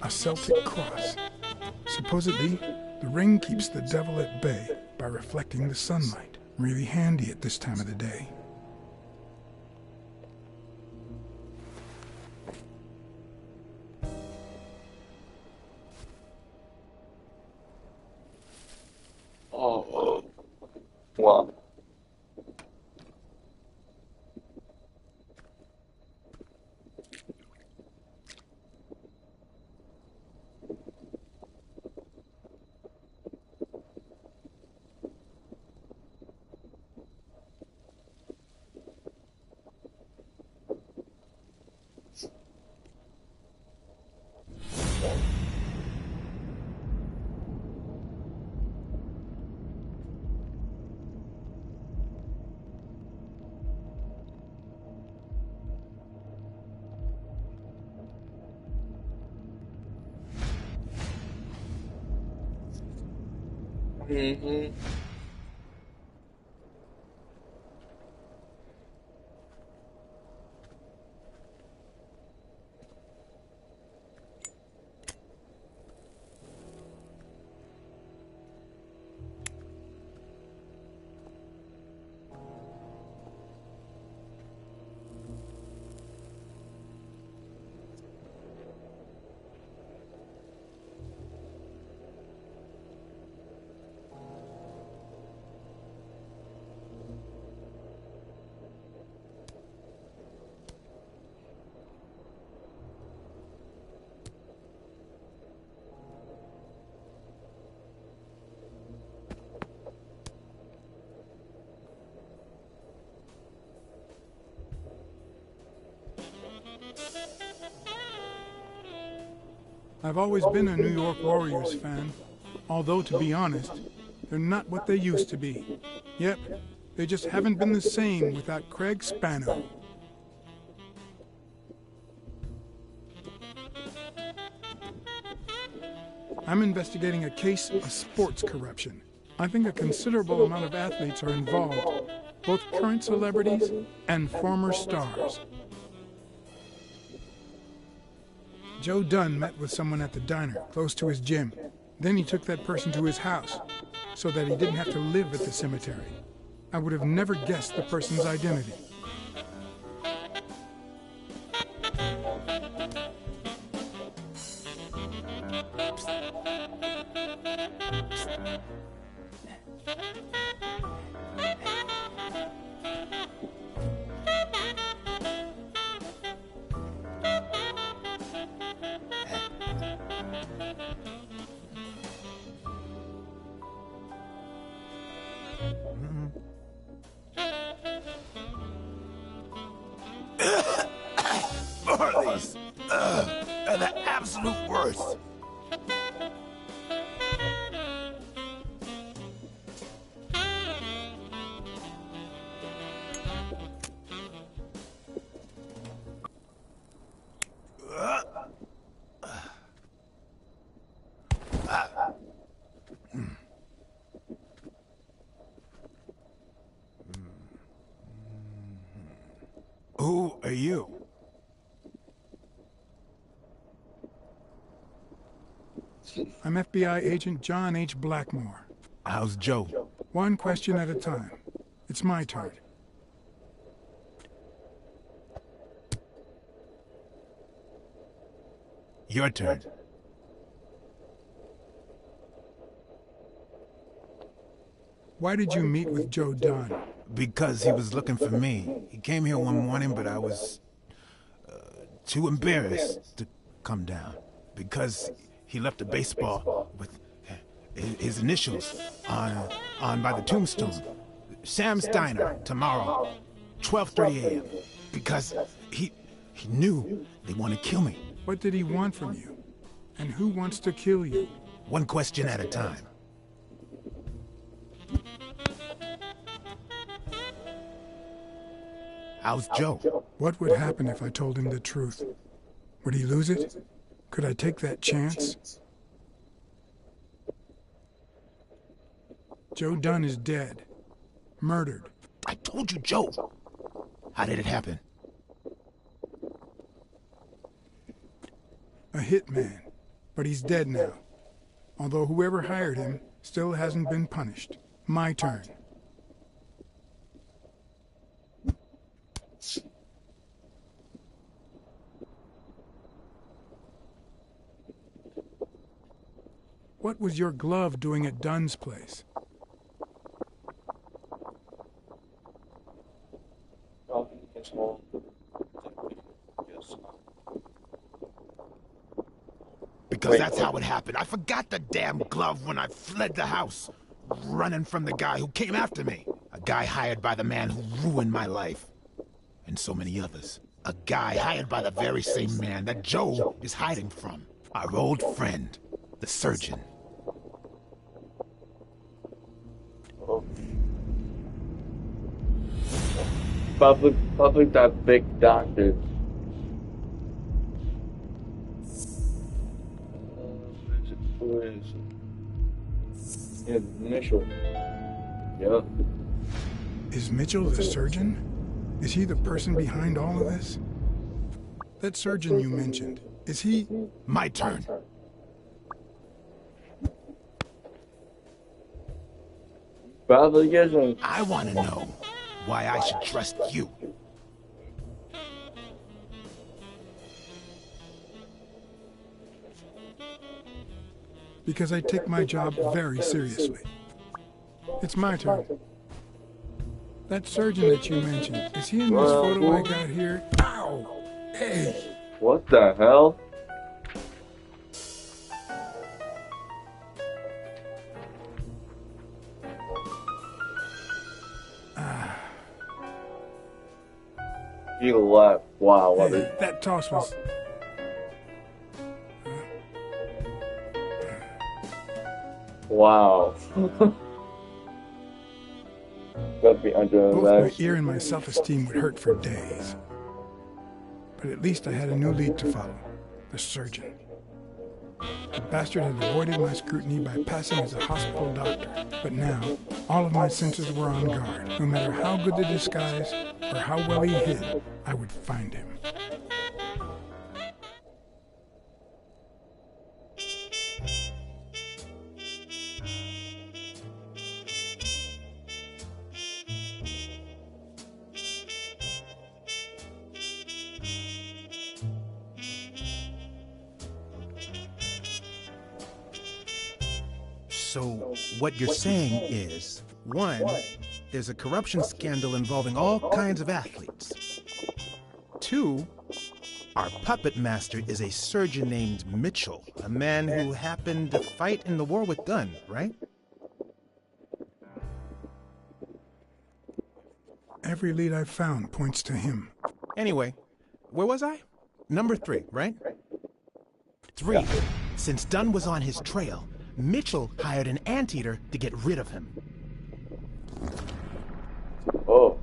A Celtic cross. Supposedly, the ring keeps the devil at bay by reflecting the sunlight. Really handy at this time of the day. Oh, wow. Mm-hmm. I've always been a New York Warriors fan, although to be honest, they're not what they used to be. Yep, they just haven't been the same without Craig Spano. I'm investigating a case of sports corruption. I think a considerable amount of athletes are involved, both current celebrities and former stars. Joe Dunn met with someone at the diner, close to his gym. Then he took that person to his house, so that he didn't have to live at the cemetery. I would have never guessed the person's identity. Marley's. Are the absolute worst. Who are you? I'm FBI agent John H. Blackmore. How's Joe? One question at a time. It's my turn. Your turn. Why did you meet with Joe Dunn? Because he was looking for me. He came here one morning, but I was too embarrassed to come down. Because he left a baseball with his initials on by the tombstone. Sam's Diner, tomorrow, 12:30 a.m. Because he knew they want to kill me. What did he want from you? And who wants to kill you? One question at a time. How's Joe? What would happen if I told him the truth? Would he lose it? Could I take that chance? Joe Dunn is dead. Murdered. I told you, Joe. How did it happen? A hitman. But he's dead now. Although whoever hired him still hasn't been punished. My turn. What was your glove doing at Dunn's place? Because that's how it happened. I forgot the damn glove when I fled the house, running from the guy who came after me. A guy hired by the man who ruined my life. And so many others. A guy hired by the very same man that Joe is hiding from. Our old friend, the surgeon. Public that big doctor. Who is it? His initial. Yep. Is Mitchell the surgeon? Is he the person behind all of this? That surgeon you mentioned, is he... My turn. Probably isn't. I want to know why I should trust you. Because I take my job very seriously. It's my turn. That surgeon that you mentioned, is he in this photo I got here? Ow! Hey! What the hell? You left. Wow, what Hey, that toss was... Wow. Got me under Both that. my ear and my self-esteem would hurt for days. But at least I had a new lead to follow. The surgeon. The bastard had avoided my scrutiny by passing as a hospital doctor. But now, all of my senses were on guard. No matter how good the disguise, or how well he hid, I would find him. So what you're saying is, one, there's a corruption scandal involving all kinds of athletes. Two, our puppet master is a surgeon named Mitchell, a man who happened to fight in the war with Dunn, right? Every lead I've found points to him. Anyway, where was I? Number 3, right? 3. Since Dunn was on his trail, Mitchell hired an anteater to get rid of him. Oh.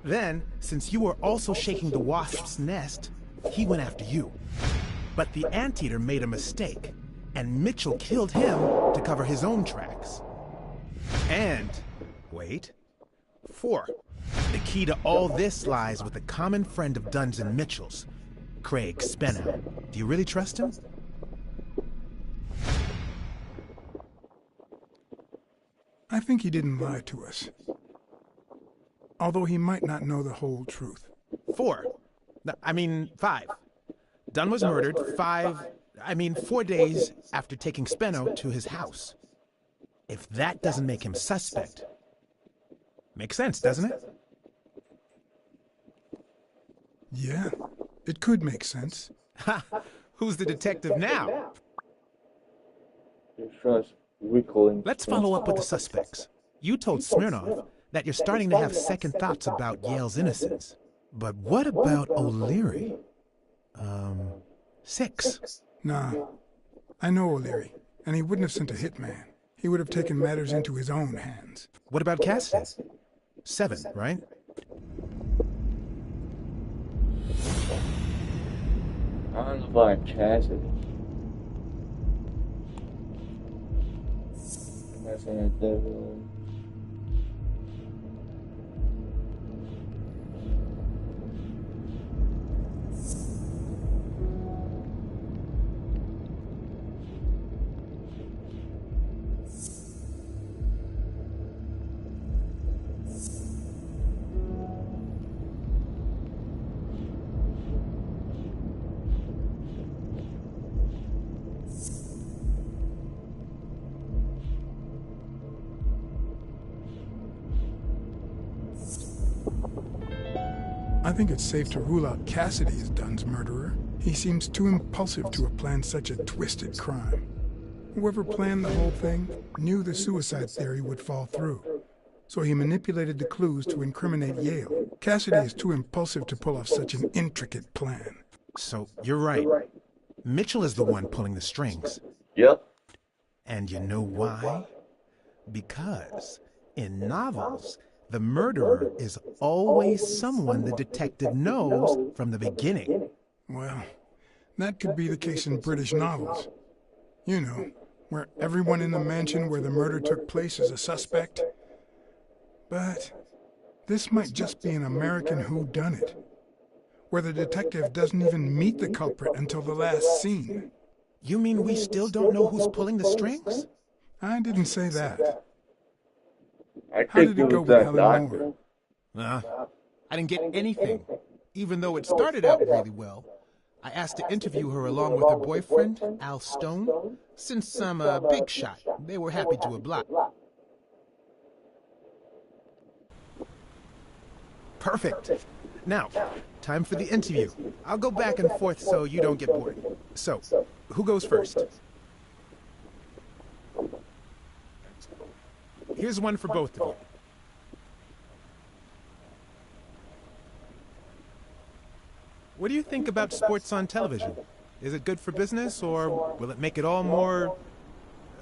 Then, since you were also shaking the wasp's nest, he went after you. But the anteater made a mistake, and Mitchell killed him to cover his own tracks. And, wait, 4. The key to all this lies with a common friend of Dunn's and Mitchell's, Craig Spenow. Do you really trust him? I think he didn't lie to us. Although he might not know the whole truth. 4. No, I mean 5. Dunn was murdered 4 days after taking Spenow to his house. If that doesn't make him suspect, makes sense, doesn't it? Yeah, it could make sense. Ha! Who's the detective now? You trust weakling. Let's follow up with the suspects. You told Smirnov that you're starting to have second thoughts about Yale's innocence. But what about O'Leary? 6. Nah, I know O'Leary, and he wouldn't have sent a hitman. He would have taken matters into his own hands. What about Cassidy? 7, right? I don't know about Cassidy. That's in a devil. I think it's safe to rule out Cassidy as Dunn's murderer. He seems too impulsive to have planned such a twisted crime. Whoever planned the whole thing knew the suicide theory would fall through, so he manipulated the clues to incriminate Yale. Cassidy is too impulsive to pull off such an intricate plan. So, you're right. Mitchell is the one pulling the strings. Yep. And you know why? Because in novels, the murderer is always someone the detective knows from the beginning. Well, that could be the case in British novels. You know, where everyone in the mansion where the murder took place is a suspect. But this might just be an American whodunit, where the detective doesn't even meet the culprit until the last scene. You mean we still don't know who's pulling the strings? I didn't say that. I How think did it it go was with that Helen doctor. Moore? I didn't get anything, even though it started out really well. I asked to interview her along with her boyfriend, Al Stone. Since I'm a big shot, they were happy to oblige. Perfect. Now, time for the interview. I'll go back and forth so you don't get bored. So, who goes first? Here's one for both of you. What do you think about sports on television? Is it good for business, or will it make it all more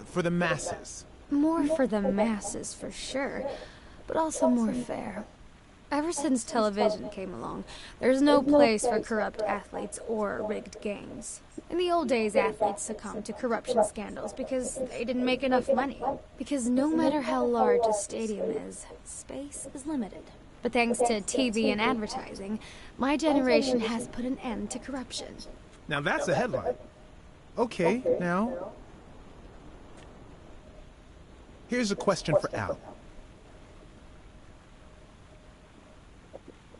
for the masses? More for the masses, for sure, but also more fair. Ever since television came along, there's no place for corrupt athletes or rigged games. In the old days, athletes succumbed to corruption scandals because they didn't make enough money. Because no matter how large a stadium is, space is limited. But thanks to TV and advertising, my generation has put an end to corruption. Now that's a headline. Okay, now, here's a question for Al.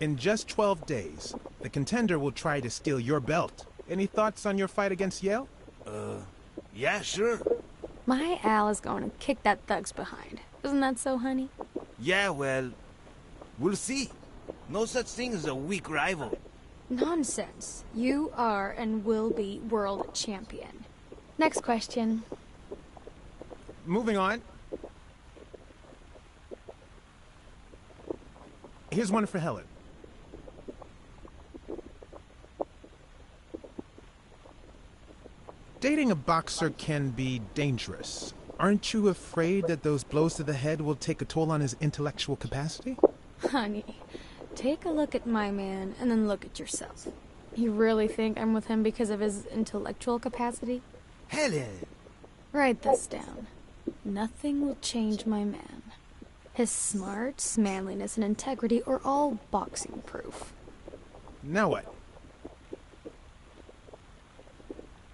In just 12 days, the contender will try to steal your belt. Any thoughts on your fight against Yale? Yeah, sure. My Al is going to kick that thug's behind. Isn't that so, honey? Yeah, well, we'll see. No such thing as a weak rival. Nonsense. You are and will be world champion. Next question. Moving on. Here's one for Helen. Dating a boxer can be dangerous. Aren't you afraid that those blows to the head will take a toll on his intellectual capacity? Honey, take a look at my man and then look at yourself. You really think I'm with him because of his intellectual capacity? Helen! Write this down. Nothing will change my man. His smarts, manliness, and integrity are all boxing proof. Now what?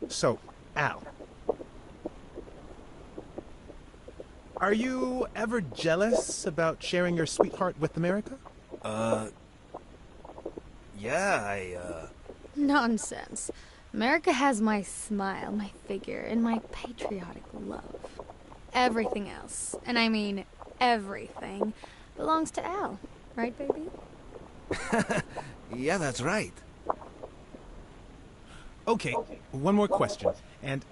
So, Al. Are you ever jealous about sharing your sweetheart with America? Yeah, Nonsense. America has my smile, my figure, and my patriotic love. Everything else, and I mean everything, belongs to Al. Right, baby? Yeah, that's right. Okay, one more question. And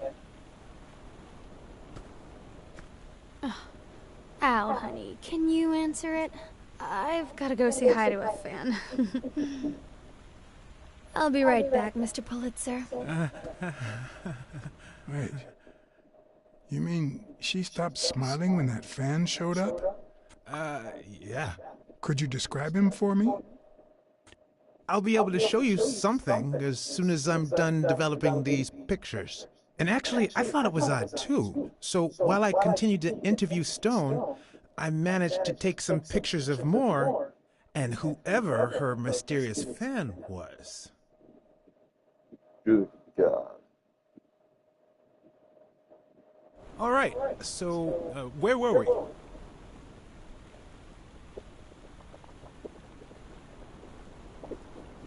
Al, honey, can you answer it? I've got to go say hi to a fan. I'll be right back, Mr. Pulitzer. Wait. You mean she stopped smiling when that fan showed up? yeah. Could you describe him for me? I'll be able to show you something as soon as I'm done developing these pictures. And actually, I thought it was odd too. So while I continued to interview Stone, I managed to take some pictures of Moore and whoever her mysterious fan was. Good God. All right, so where were we?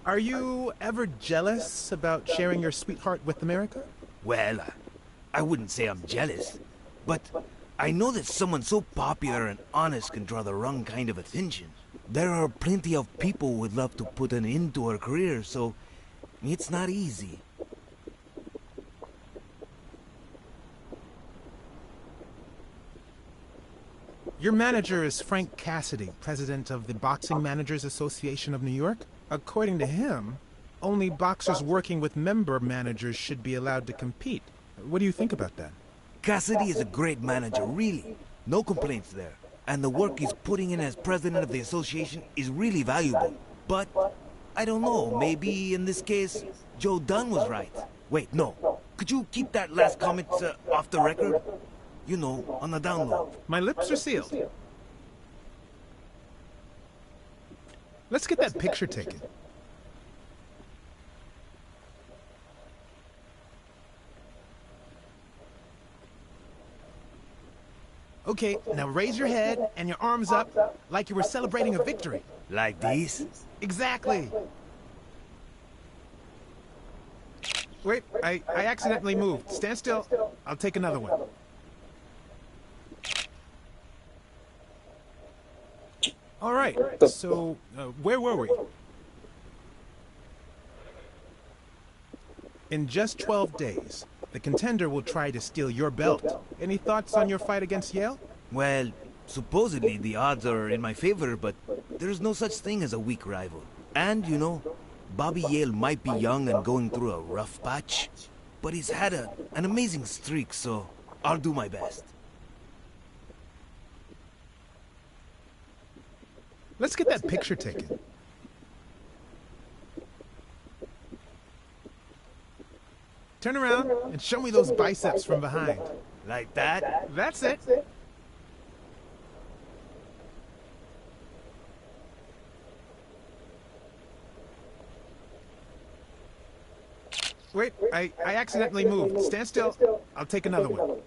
Are you ever jealous about sharing your sweetheart with America? Well, I wouldn't say I'm jealous, but I know that someone so popular and honest can draw the wrong kind of attention. There are plenty of people who would love to put an end to her career, so it's not easy. Your manager is Frank Cassidy, president of the Boxing Managers Association of New York. According to him, only boxers working with member managers should be allowed to compete. What do you think about that? Cassidy is a great manager, really. No complaints there. And the work he's putting in as president of the association is really valuable. But, I don't know, maybe in this case, Joe Dunn was right. Wait, no. Could you keep that last comment off the record? You know, on the down low. My lips are sealed. Let's get that picture taken. Okay, now raise your head and your arms up like you were celebrating a victory. Like this? Exactly. Wait, I accidentally moved. Stand still. I'll take another one. All right, so where were we? In just 12 days, the contender will try to steal your belt. Any thoughts on your fight against Yale? Well, supposedly the odds are in my favor, but there's no such thing as a weak rival. And, you know, Bobby Yale might be young and going through a rough patch, but he's had an amazing streak, so I'll do my best. Let's get that picture taken. Turn around and show me those biceps from behind. Like that? That's it. Wait, I accidentally moved. Stand still. I'll take another one.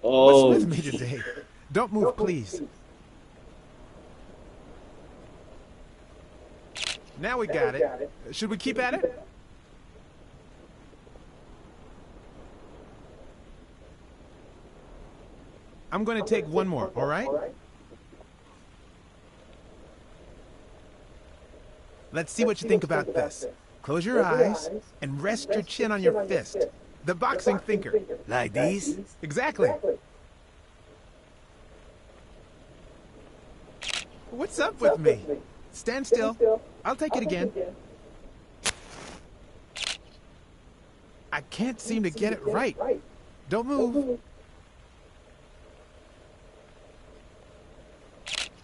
Oh, What's with me today? Don't move, please. Now we got it. Should we keep at it? I'm going to take one more, all right? Let's see what you think about this. Close your eyes and rest your chin on your fist. The boxing thinker. Like these? Exactly. What's up with me? Stand still. I'll take it again. I can't seem to get it right. Don't move.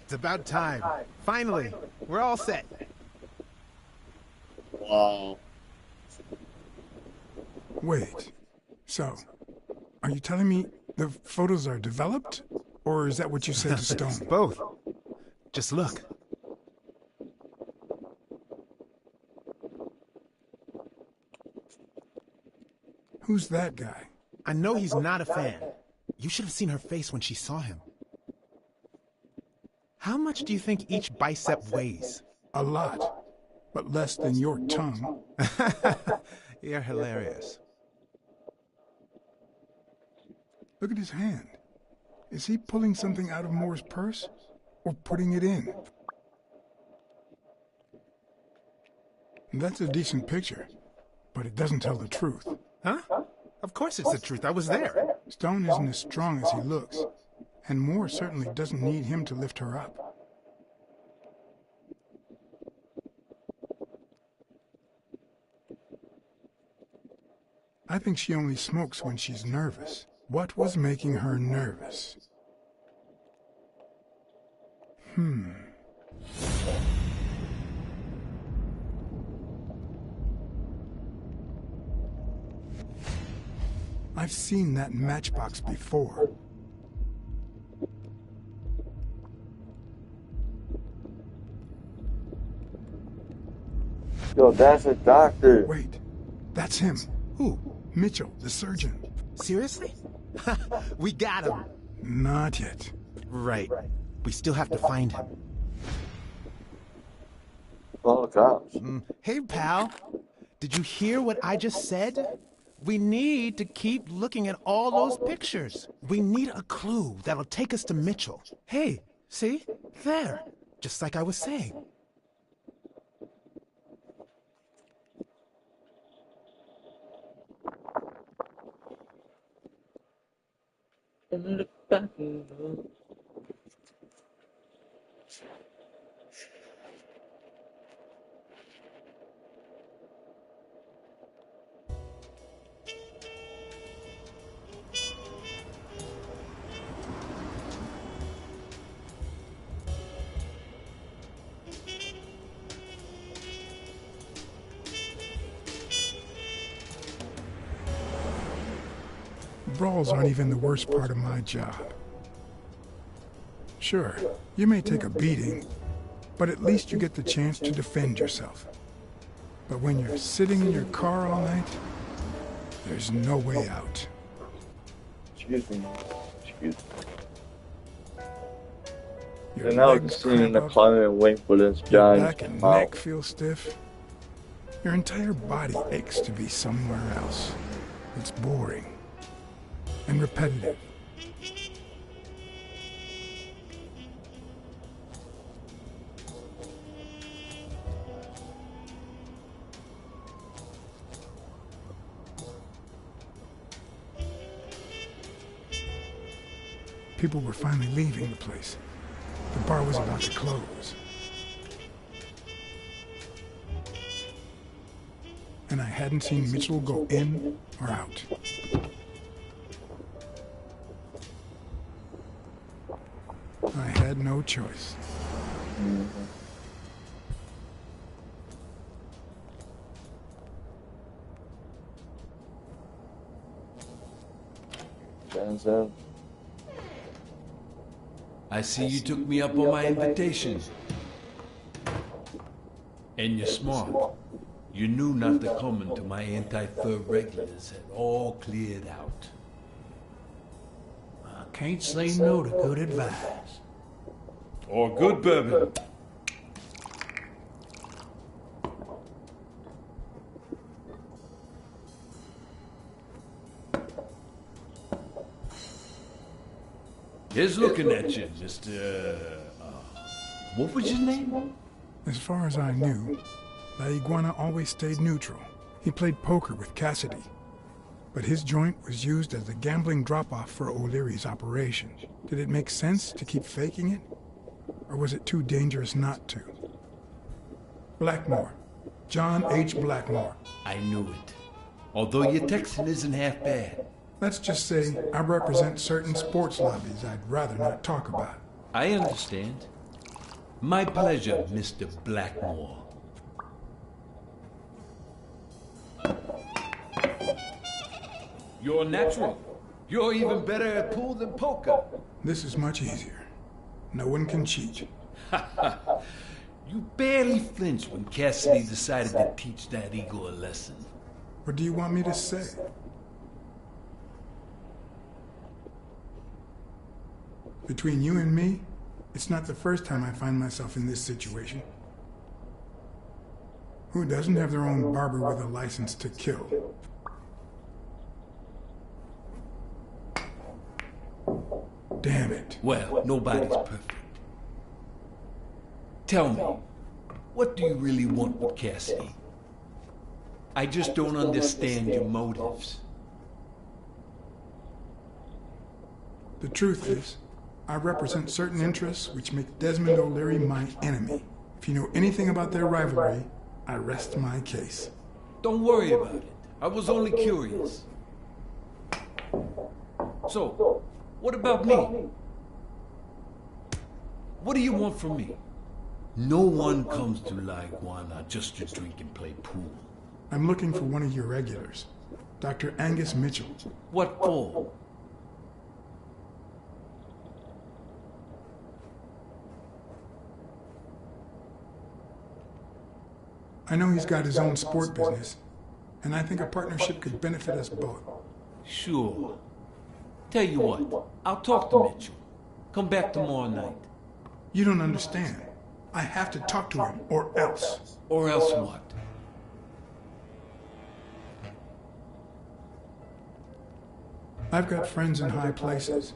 It's about time. Finally, we're all set. Wow. Wait. So, are you telling me the photos are developed? Or is that what you said to Stone? Both. Just look. Who's that guy? I know he's not a fan. You should have seen her face when she saw him. How much do you think each bicep weighs? A lot. But less than your tongue. You're hilarious. Look at his hand. Is he pulling something out of Moore's purse? Or putting it in? That's a decent picture. But it doesn't tell the truth. Huh? Of course it's the truth. I was there. Stone isn't as strong as he looks. And Moore certainly doesn't need him to lift her up. I think she only smokes when she's nervous. What was making her nervous? I've seen that matchbox before. Yo, that's a doctor. Wait, that's him. Who? Mitchell, the surgeon. Seriously? We got him. Not yet. Right. We still have to find him. Oh, cops. Hey, pal. Did you hear what I just said? We need to keep looking at all those pictures. We need a clue that'll take us to Mitchell. Hey, see? There. Just like I was saying. Brawls aren't even the worst part of my job. Sure, you may take a beating, but at least you get the chance to defend yourself. But when you're sitting in your car all night, there's no way out. Excuse me. Excuse me. Your And now legs just sitting in the cramp up, closet and waiting for this your guy back to and come neck out. feel stiff. Your entire body aches to be somewhere else. It's boring and repetitive. People were finally leaving the place. The bar was about to close. And I hadn't seen Mitchell go in or out. I had no choice. Denzel. I see you took me up on my invitation. And you're smart. You knew not to come until my anti-fur regulars had all cleared out. I can't say no to good advice. Or good bourbon. Here's looking at you, Mr. What was your name? As far as I knew, La Iguana always stayed neutral. He played poker with Cassidy, but his joint was used as a gambling drop-off for O'Leary's operation. Did it make sense to keep faking it? Or was it too dangerous not to? Blackmore. John H. Blackmore. I knew it. Although your Texan isn't half bad. Let's just say I represent certain sports lobbies I'd rather not talk about. I understand. My pleasure, Mr. Blackmore. You're natural. You're even better at pool than poker. This is much easier. No one can cheat. You barely flinched when Cassidy decided to teach that ego a lesson. What do you want me to say? Between you and me, it's not the first time I find myself in this situation. Who doesn't have their own barber with a license to kill? Damn it. Well, nobody's perfect. Tell me, what do you really want with Cassidy? I just don't understand your motives. The truth is, I represent certain interests which make Desmond O'Leary my enemy. If you know anything about their rivalry, I rest my case. Don't worry about it. I was only curious. So, what about me? What do you want from me? No one comes to La Iguana just to drink and play pool. I'm looking for one of your regulars, Dr. Angus Mitchell. What for? I know he's got his own sport business, and I think a partnership could benefit us both. Sure. Tell you what, I'll talk to Mitchell. Come back tomorrow night. You don't understand. I have to talk to him, or else. Or else what? I've got friends in high places.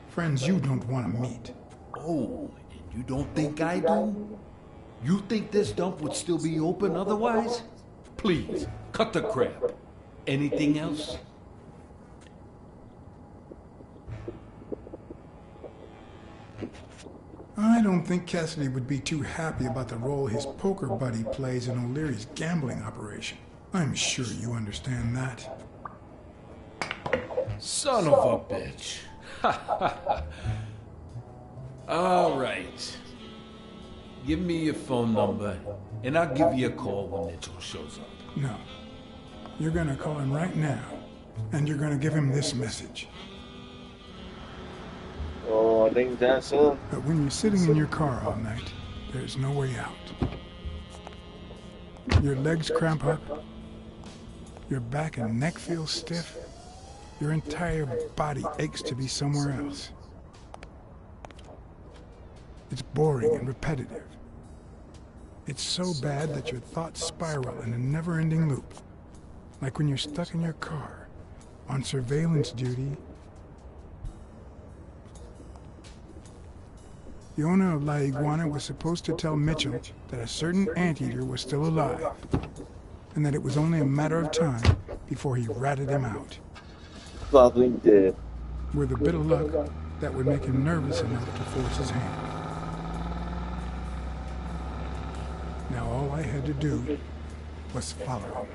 Friends you don't want to meet. Oh, and you don't think I do? You think this dump would still be open otherwise? Please, cut the crap. Anything else? I don't think Cassidy would be too happy about the role his poker buddy plays in O'Leary's gambling operation. I'm sure you understand that. Son of a bitch. All right. Give me your phone number, and I'll give you a call when Mitchell shows up. No. You're gonna call him right now, and you're gonna give him this message. Oh, I think that's it. But when you're sitting in your car all night, there's no way out. Your legs cramp up, your back and neck feel stiff, your entire body aches to be somewhere else. It's boring and repetitive. It's so bad that your thoughts spiral in a never-ending loop. Like when you're stuck in your car, on surveillance duty. The owner of La Iguana was supposed to tell Mitchell that a certain anteater was still alive, and that it was only a matter of time before he ratted him out. Probably did. With a bit of luck, that would make him nervous enough to force his hand. Now all I had to do was follow him.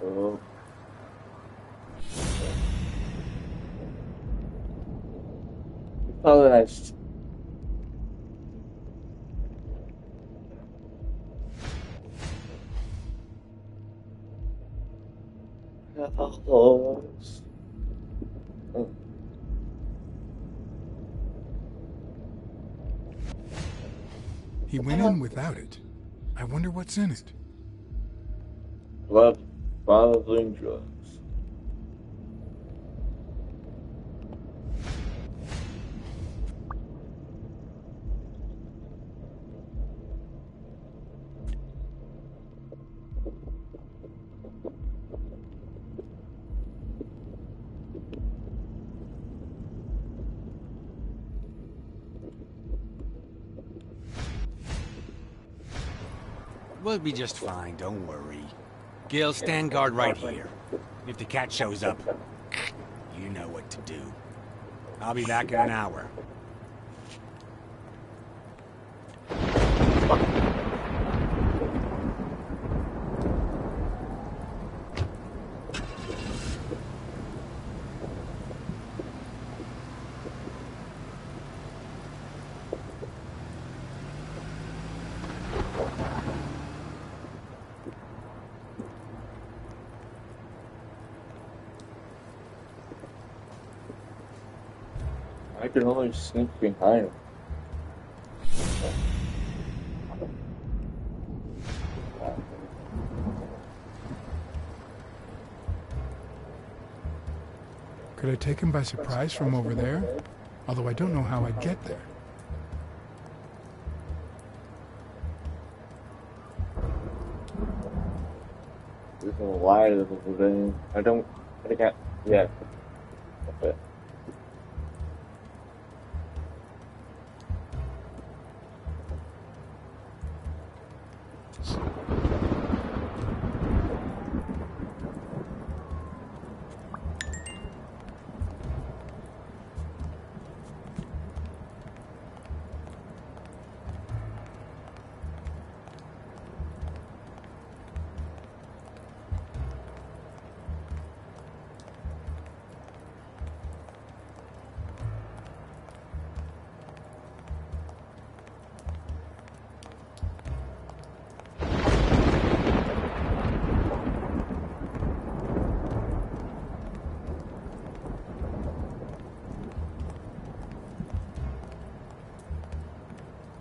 Oh. Apologize. Oh. He went in without it. I wonder what's in it. Blood, probably drugs. We'll be just fine, don't worry. Gil, stand guard right here. If the cat shows up, you know what to do. I'll be back in an hour. I can only sneak behind him. Could I take him by surprise from over there? Although I don't know how I'd get there. There's no light over there. I can't, yeah. Okay.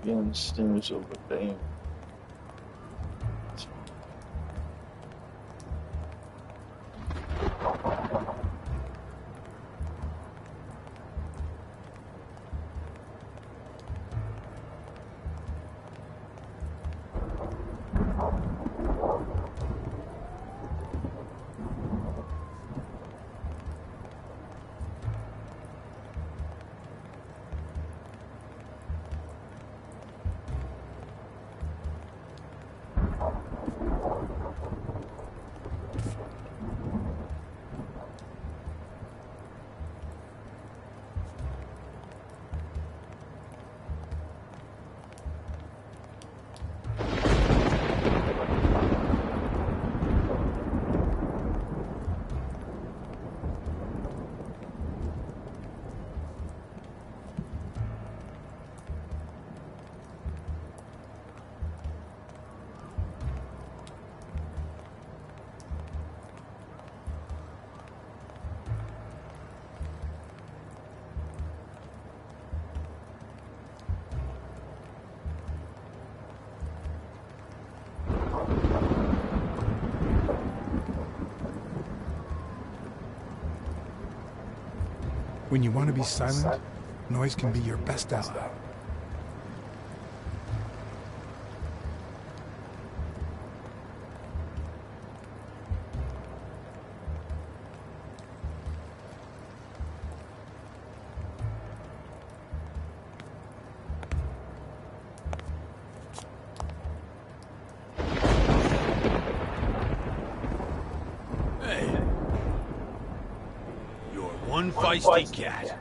Being stairs over there. When you want to be silent, noise can be your best ally. One feisty cat.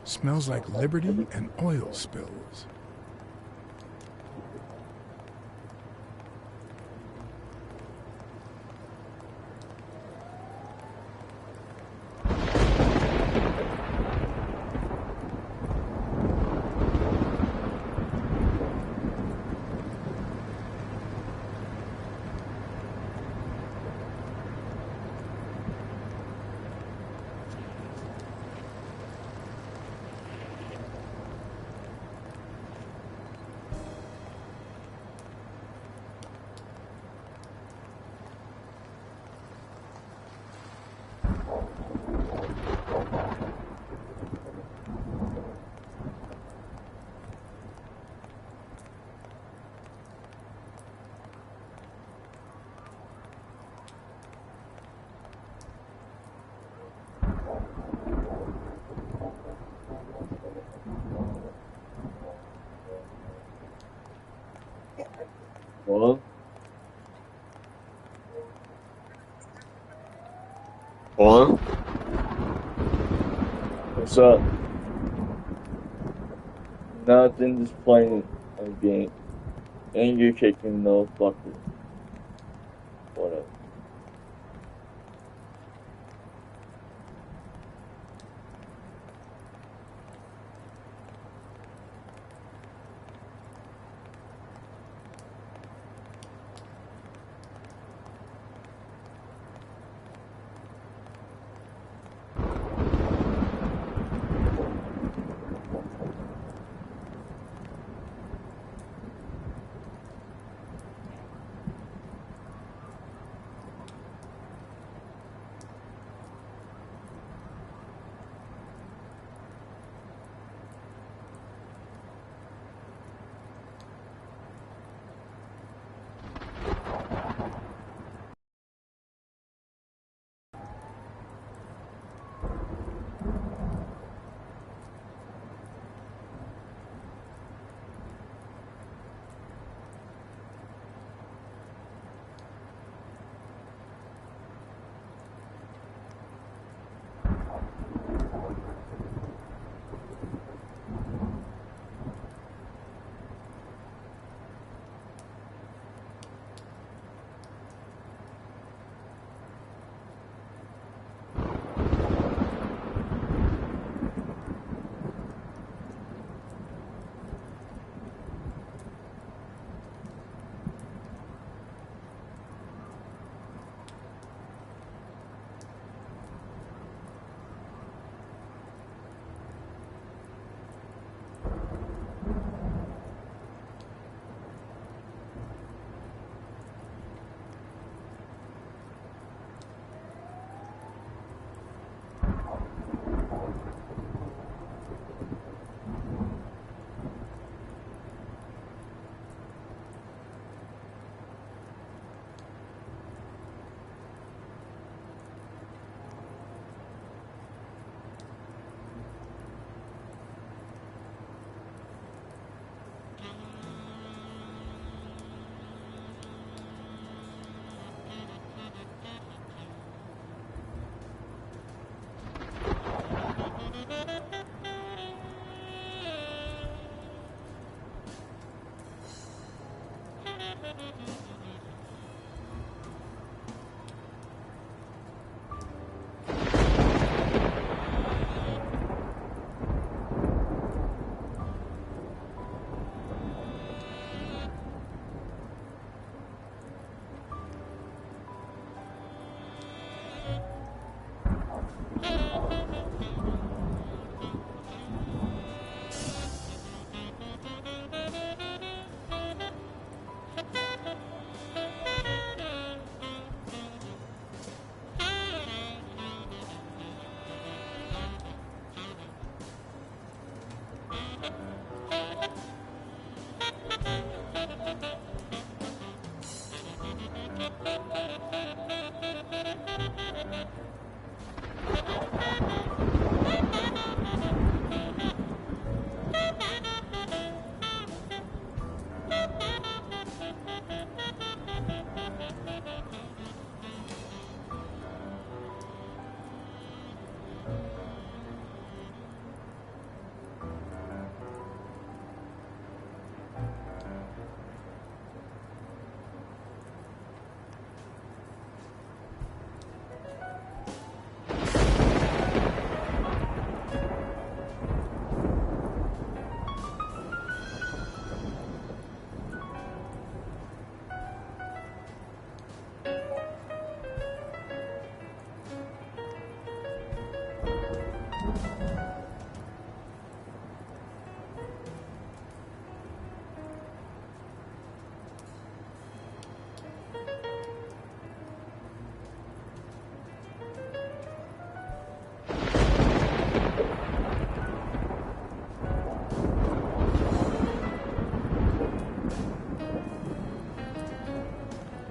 Smells like liberty and oil spills. What? What? What's up? Nothing, just playing a game. And you're kicking no fucker. Whatever.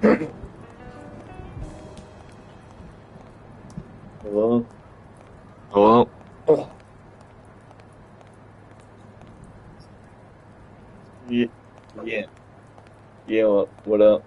Hello? Hello? Yeah. Yeah. Yeah, what up?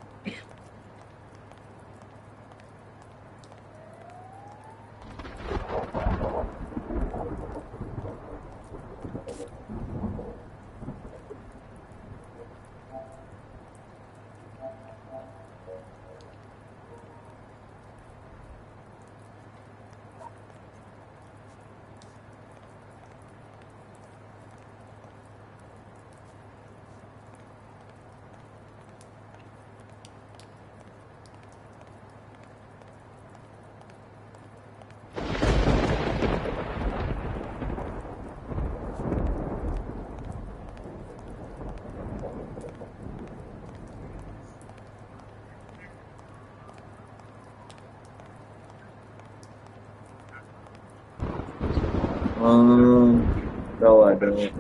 No, I don't.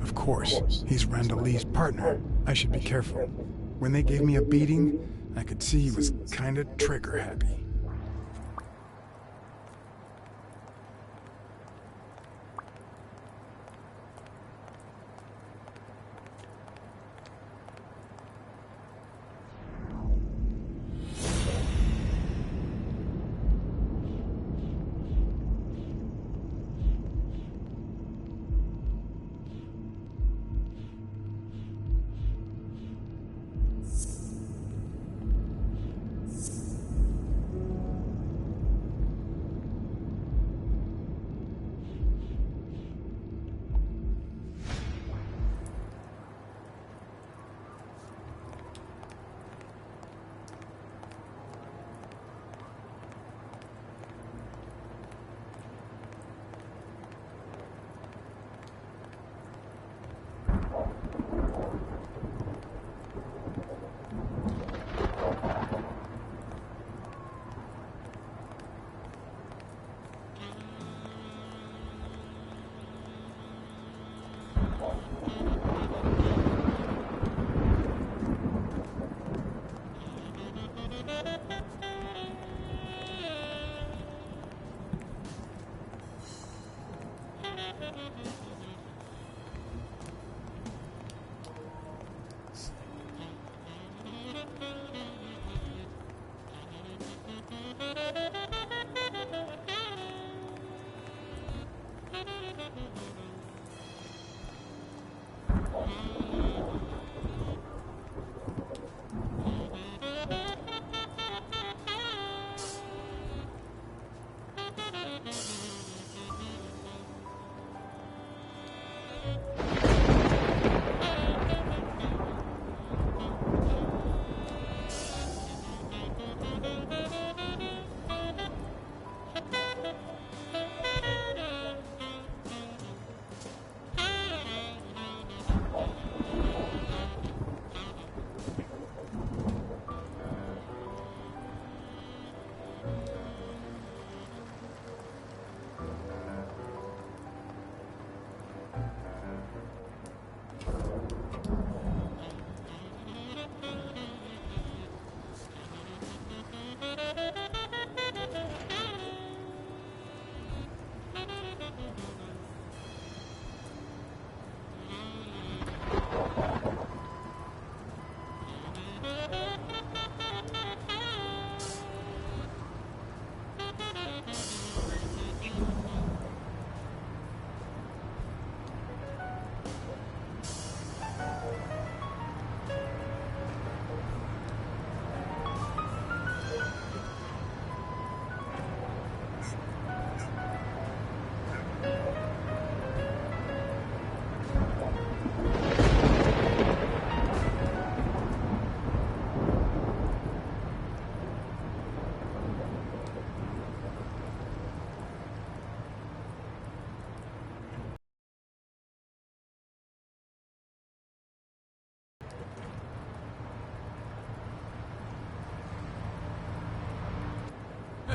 Of course, he's Randall Lee's partner. I should be careful. When they gave me a beating, I could see he was kinda trigger happy.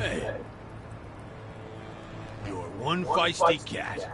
Hey. You're one feisty cat.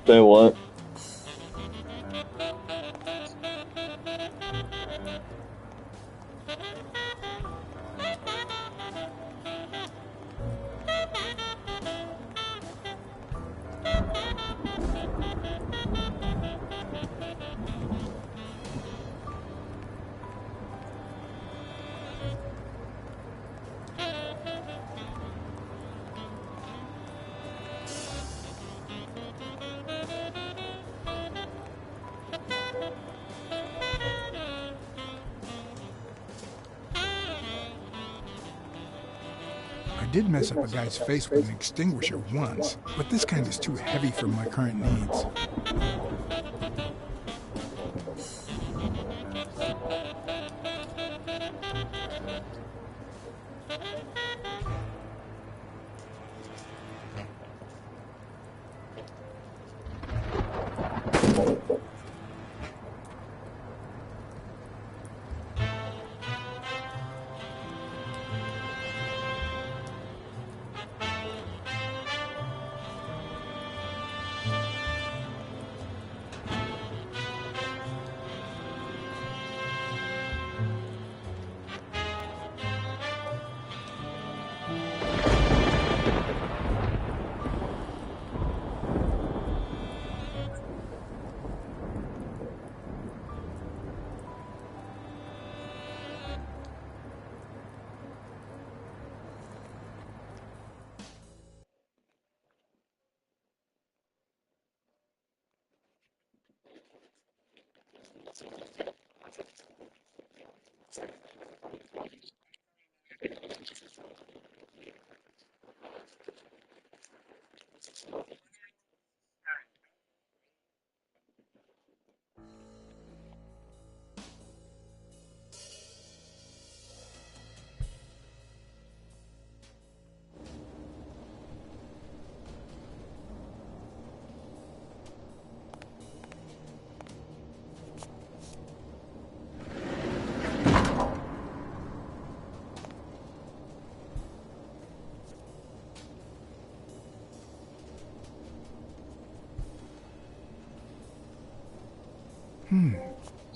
Say what? I did mess up a guy's face with an extinguisher once, but this kind is too heavy for my current needs.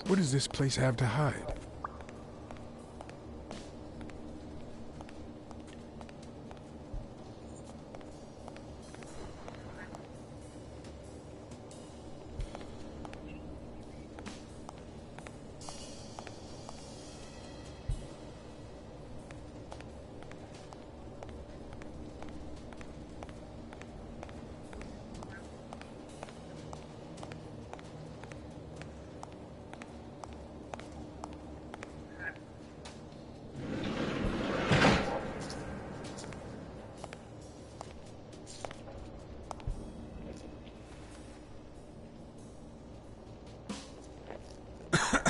What does this place have to hide?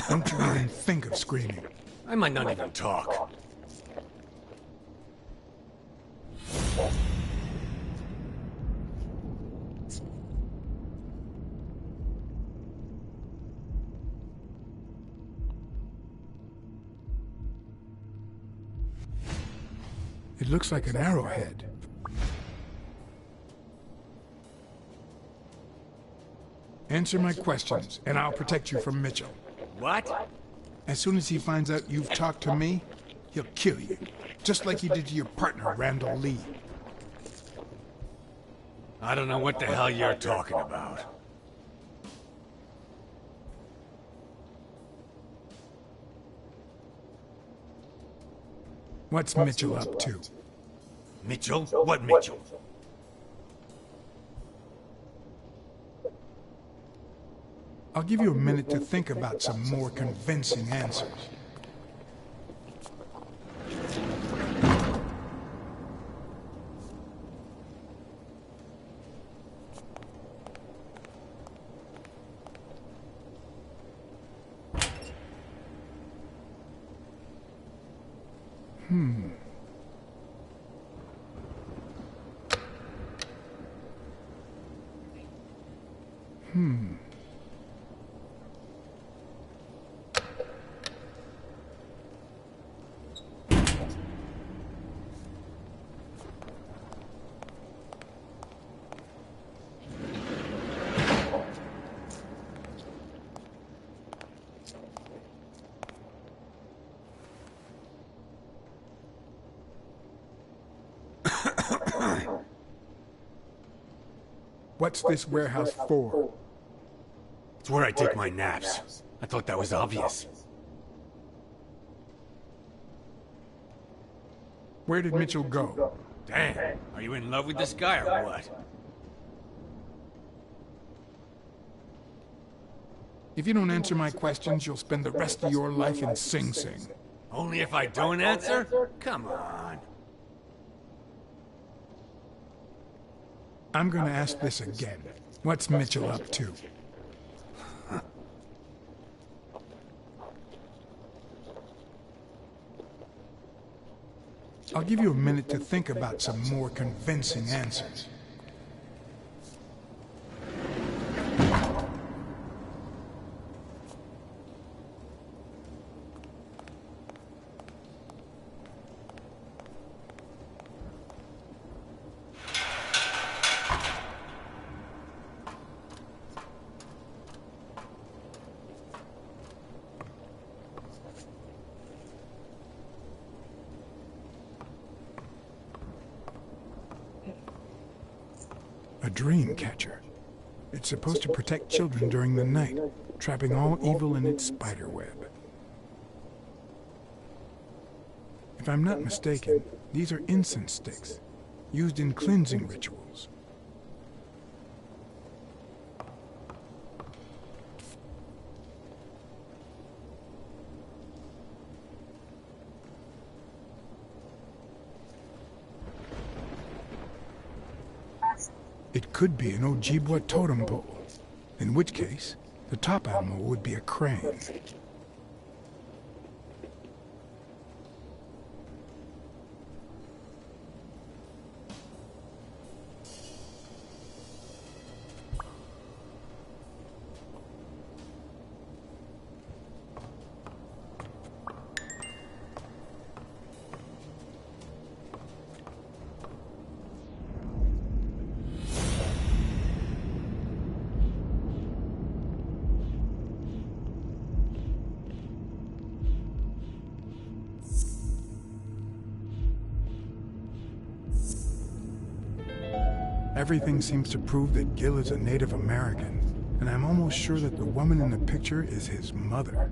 Don't you even think of screaming. I might not even talk. It looks like an arrowhead. Answer my questions, and I'll protect you from Mitchell. What? As soon as he finds out you've talked to me, he'll kill you. Just like he did to your partner, Randall Lee. I don't know what the hell you're talking about. What's Mitchell up to? Mitchell? What Mitchell? I'll give you a minute to think about some more convincing answers. What's this warehouse for? It's where I take my naps. I thought that was obvious. Where did Mitchell go? Damn, are you in love with this guy or what? If you don't answer my questions, you'll spend the rest of your life in Sing Sing. Only if I don't answer? Come on. I'm gonna ask this again. What's Mitchell up to? I'll give you a minute to think about some more convincing answers. A dream catcher. It's supposed to protect children during the night, trapping all evil in its spider web. If I'm not mistaken, these are incense sticks, used in cleansing rituals. It could be an Ojibwa totem pole, in which case, the top animal would be a crane. Everything seems to prove that Gil is a Native American, and I'm almost sure that the woman in the picture is his mother.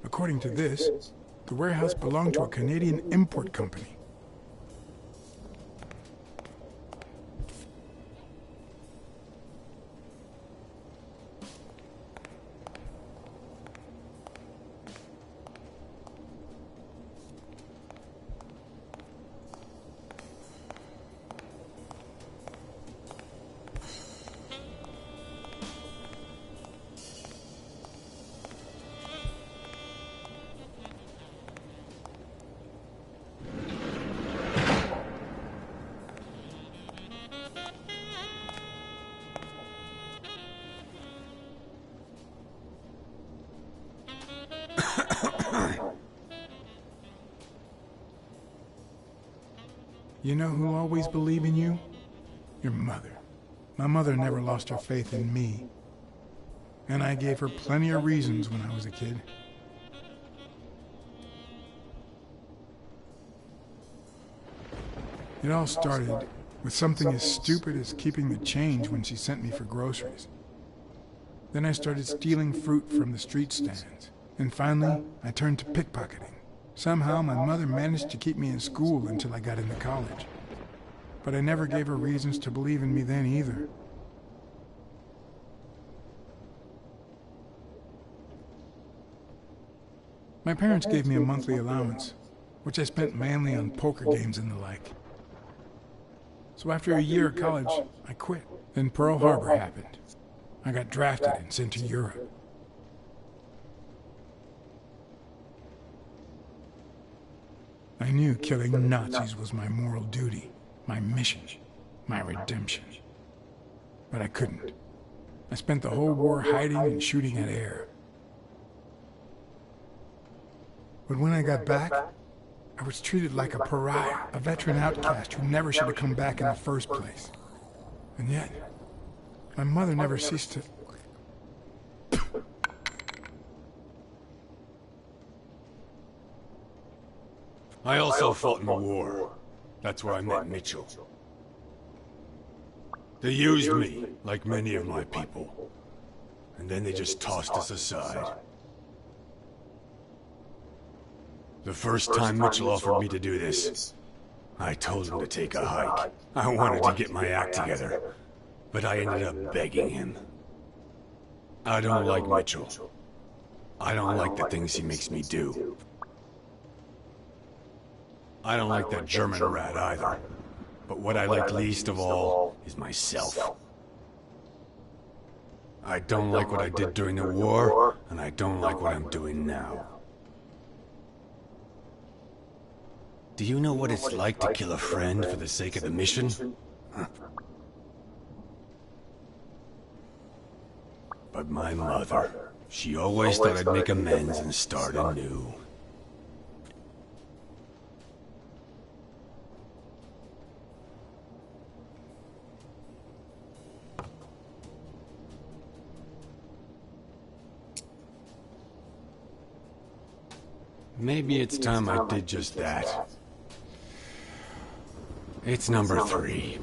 According to this, the warehouse belonged to a Canadian import company. You know who always believed in you? Your mother. My mother never lost her faith in me. And I gave her plenty of reasons when I was a kid. It all started with something as stupid as keeping the change when she sent me for groceries. Then I started stealing fruit from the street stands. And finally, I turned to pickpocketing. Somehow, my mother managed to keep me in school until I got into college. But I never gave her reasons to believe in me then either. My parents gave me a monthly allowance, which I spent mainly on poker games and the like. So after a year of college, I quit. Then Pearl Harbor happened. I got drafted and sent to Europe. I knew killing Nazis was my moral duty, my mission, my redemption. But I couldn't. I spent the whole war hiding and shooting at air. But when I got back, I was treated like a pariah, a veteran outcast who never should have come back in the first place. And yet, my mother never ceased to... I also fought in the war. That's where I met Mitchell. They used me, like many of my people. And then they just tossed us aside. The first time Mitchell offered me to do this, I told him to take a hike. I wanted to get my act together, but I ended up begging him. I don't like Mitchell. I don't like the things he makes me do. I don't like that German rat either. But what I like least of all is myself. I don't like what I did during the war, and I don't like what I'm doing now. Do you know what it's like to kill a friend for the sake of the mission? Huh. But my mother, she always thought I'd make amends and start anew. Maybe it's time I did just that. It's number 3.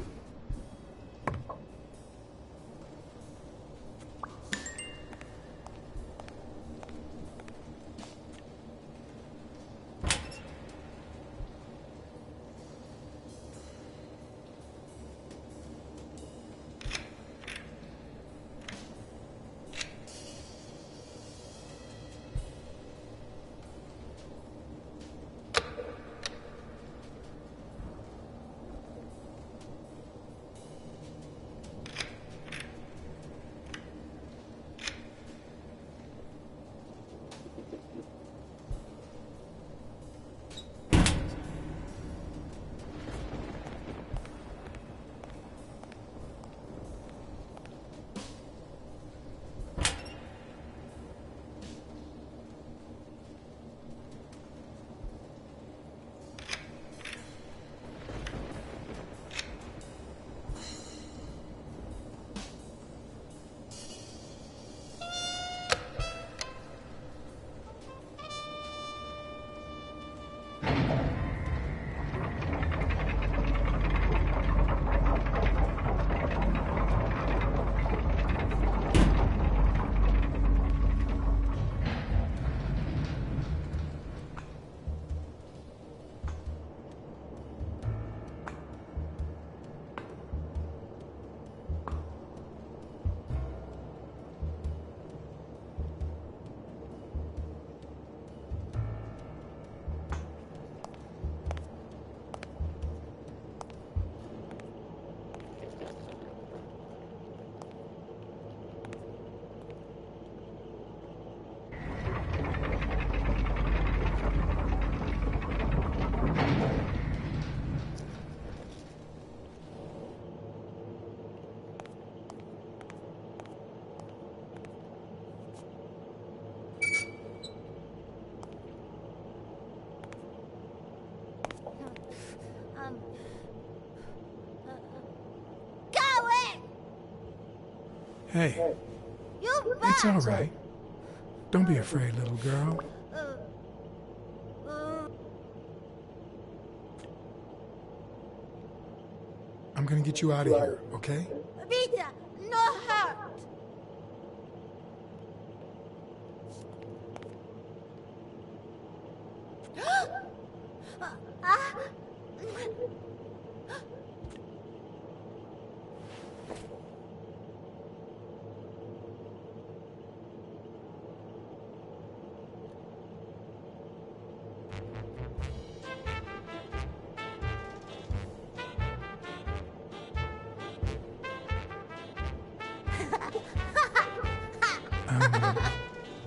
Hey, You it's all bastard! right. Don't be afraid, little girl. I'm gonna get you out of here, okay? Vita, no hurt! Ah.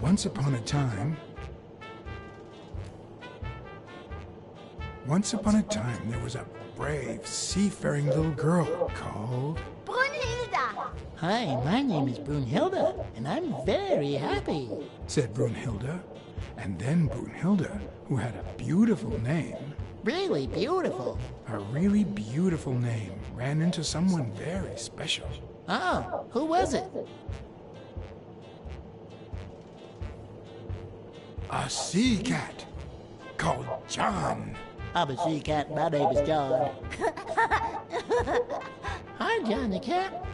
Once upon a time... Once upon a time, there was a brave, seafaring little girl called... Brunhilda! Hi, my name is Brunhilde, and I'm very happy. said Brunhilde. And then Brunhilde, who had a beautiful name, Really beautiful. a really beautiful name, ran into someone very special. Oh, who was it? A sea cat called John. I'm a sea cat. My name is John. Hi, Johnny Cat.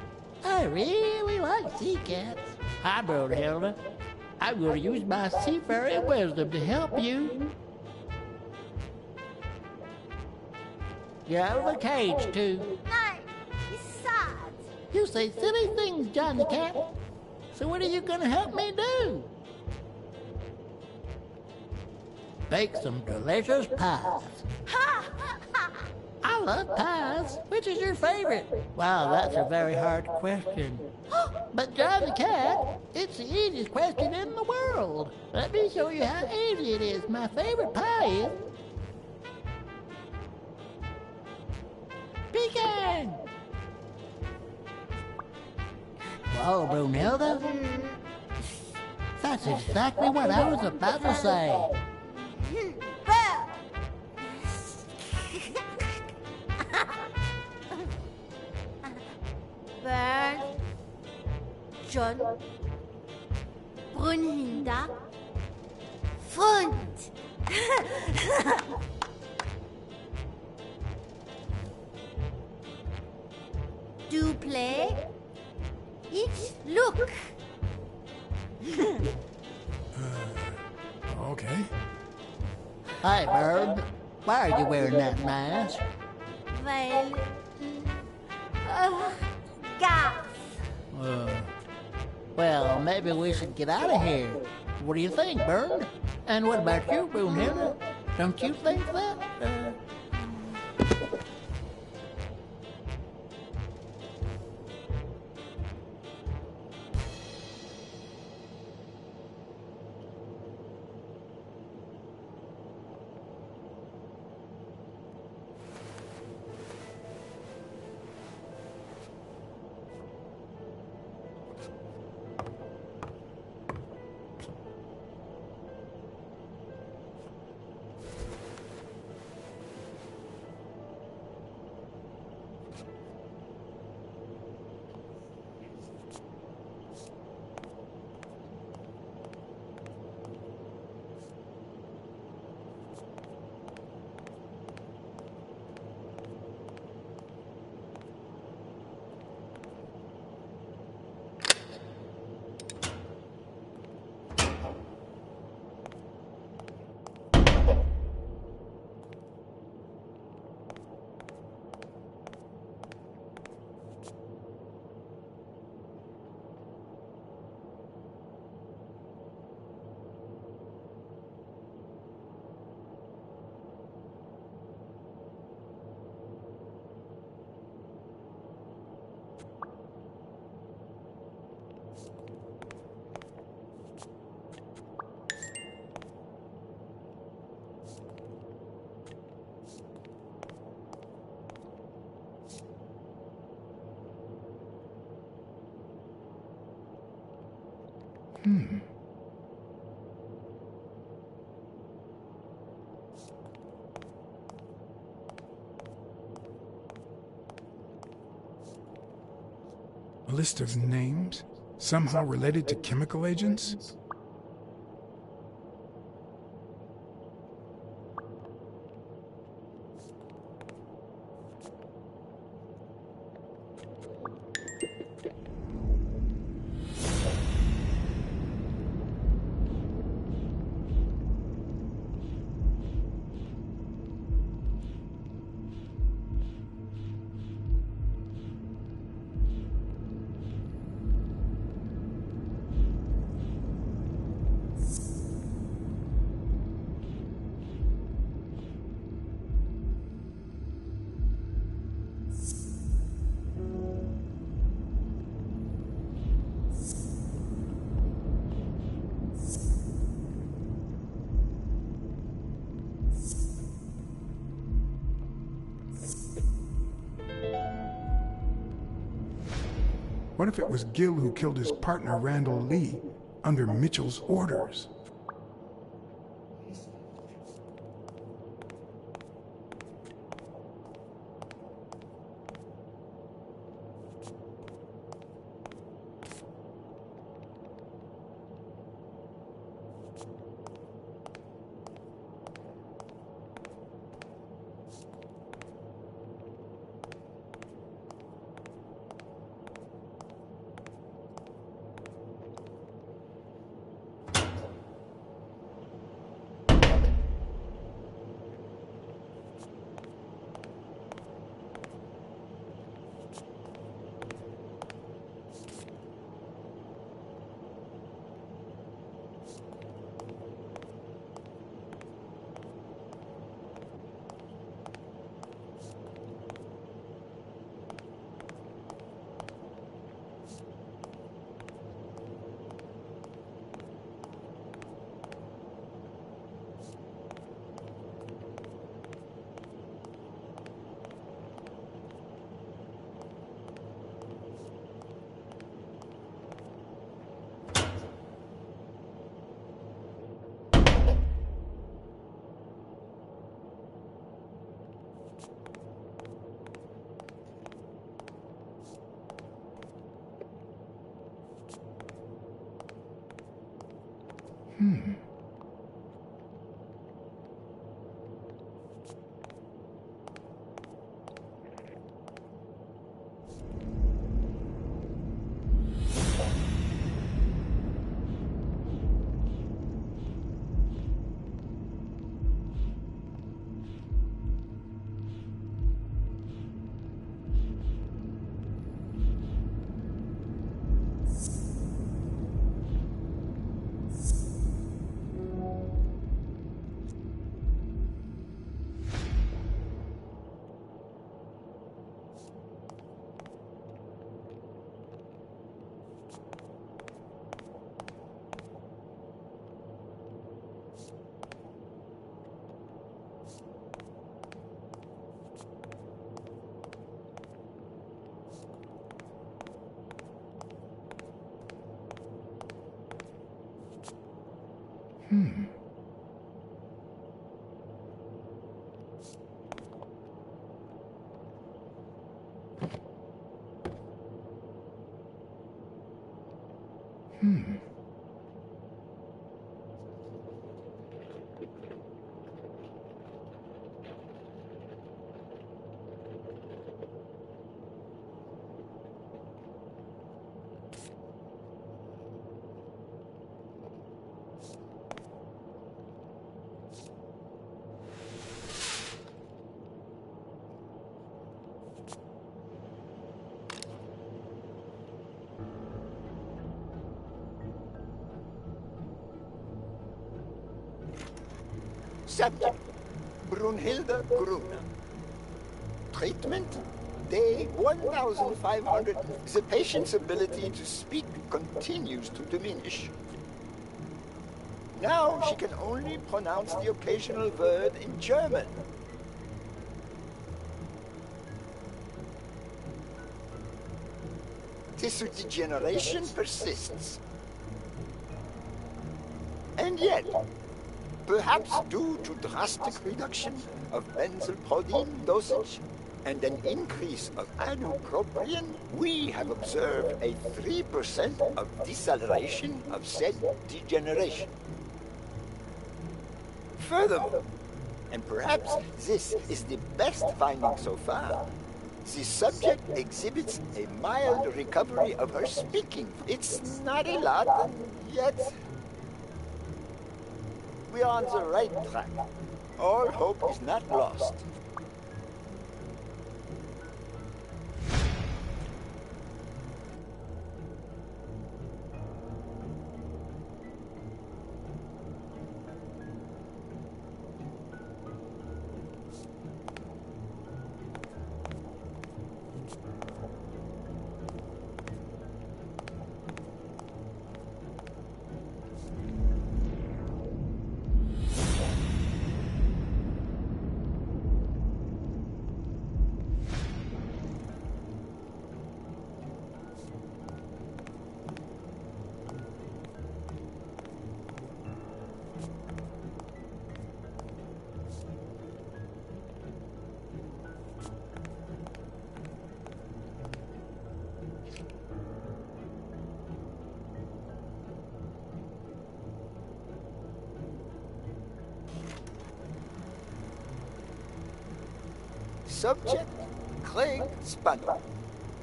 I really like sea cats. Hi, Brunhilde. I'm going to use my seafaring wisdom to help you. You're out of the cage, too. Nein, he's sad. You say silly things, Johnny Cat. So what are you going to help me do? Bake some delicious pies. Ha! I love pies. Which is your favorite? Wow, that's a very hard question. But Johnny Cat, it's the easiest question in the world. Let me show you how easy it is. My favorite pie is... pecan! Whoa, Brunhilde. That's exactly what I was about to say. Well. Bird. John. Brunhilda. Freund. Do play. Each look. Okay. Hi, Bird. Why are you wearing that mask? Weil. Gas. Well, maybe we should get out of here. What do you think, Bird? And what about you, Brunhilde? Don't you think that? A list of names, Somehow related to chemical agents? What if it was Gil who killed his partner Randall Lee under Mitchell's orders? Subject, Brunhilde Gruner. Treatment, day 1500. The patient's ability to speak continues to diminish. Now she can only pronounce the occasional word in German. Tissue degeneration persists. And yet, perhaps due to drastic reduction of benzylprodine dosage, and an increase of ibupropion, we have observed a 3% of deceleration of said degeneration. Furthermore, and perhaps this is the best finding so far, the subject exhibits a mild recovery of her speaking. It's not a lot, yet we are on the right track. All hope is not lost. Subject, Craig Spano.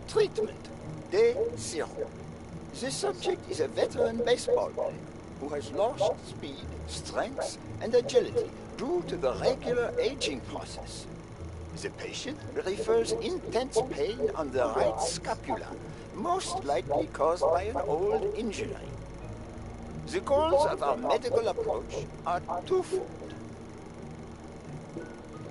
Treatment, day 0. The subject is a veteran baseball player who has lost speed, strength, and agility due to the regular aging process. The patient refers intense pain on the right scapula, most likely caused by an old injury. The goals of our medical approach are twofold.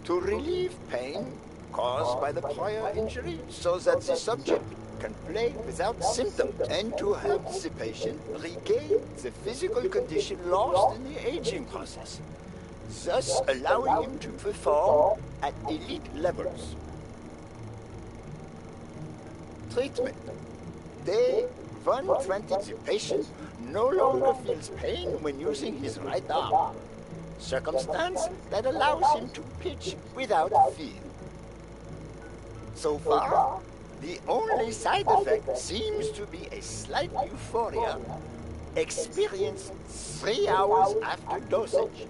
To relieve pain caused by the prior injury so that the subject can play without symptoms, and to help the patient regain the physical condition lost in the aging process, thus allowing him to perform at elite levels. Treatment. Day 120, the patient no longer feels pain when using his right arm, circumstance that allows him to pitch without fear. So far, the only side effect seems to be a slight euphoria experienced 3 hours after dosage,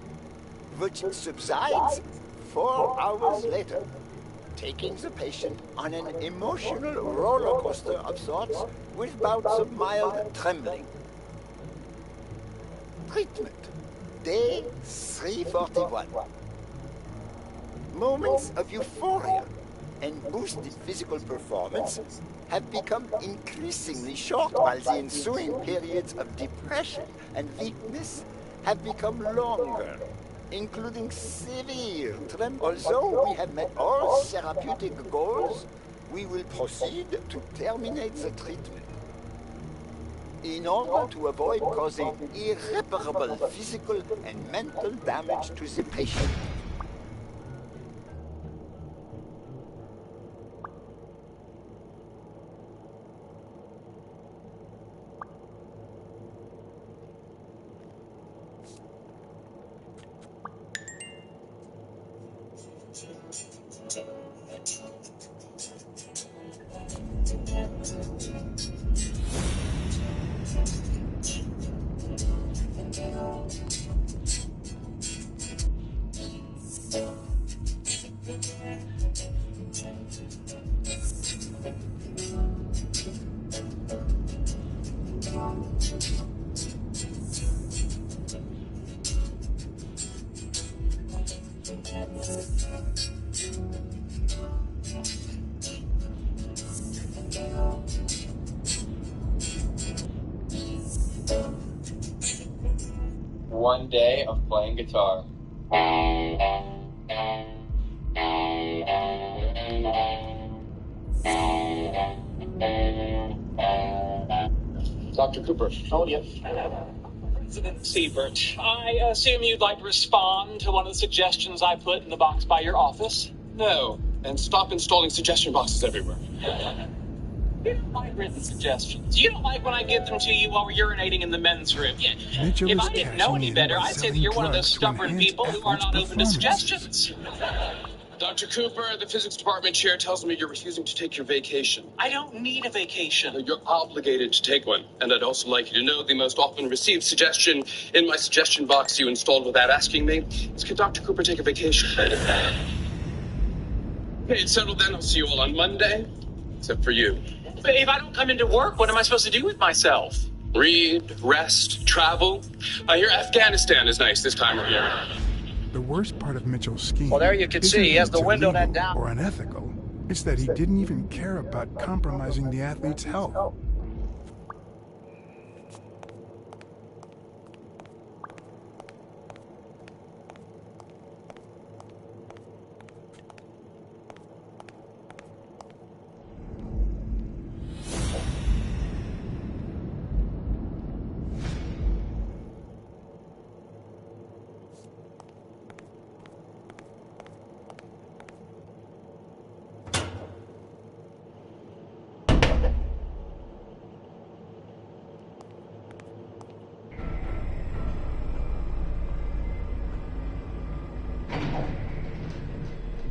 which subsides 4 hours later, taking the patient on an emotional roller coaster of sorts with bouts of mild trembling. Treatment. Day 341. Moments of euphoria and boosted physical performance have become increasingly short, while the ensuing periods of depression and weakness have become longer, including severe tremor. Although we have met all therapeutic goals, we will proceed to terminate the treatment in order to avoid causing irreparable physical and mental damage to the patient. One day of playing guitar. Dr. Cooper. Oh, yes. President Siebert, I assume you'd like to respond to one of the suggestions I put in the box by your office? No, and stop installing suggestion boxes everywhere. You don't like written suggestions. You don't like when I give them to you while we're urinating in the men's room. Mitchell If is I didn't know any cashing in better, by I'd say that selling you're one of those drugs to stubborn enhance people who are athletes' not open to performance. suggestions. Dr. Cooper, the physics department chair tells me you're refusing to take your vacation. I don't need a vacation. You're obligated to take one. And I'd also like you to know the most often received suggestion in my suggestion box you installed without asking me is, can Dr. Cooper take a vacation? Okay, it's settled then. I'll see you all on Monday. Except for you. But if I don't come into work, what am I supposed to do with myself? Read, rest, travel. I hear Afghanistan is nice this time of year. The worst part of Mitchell's scheme. Well, there you can see, he has the window net down. Or unethical. It's that he didn't even care about compromising the athlete's health.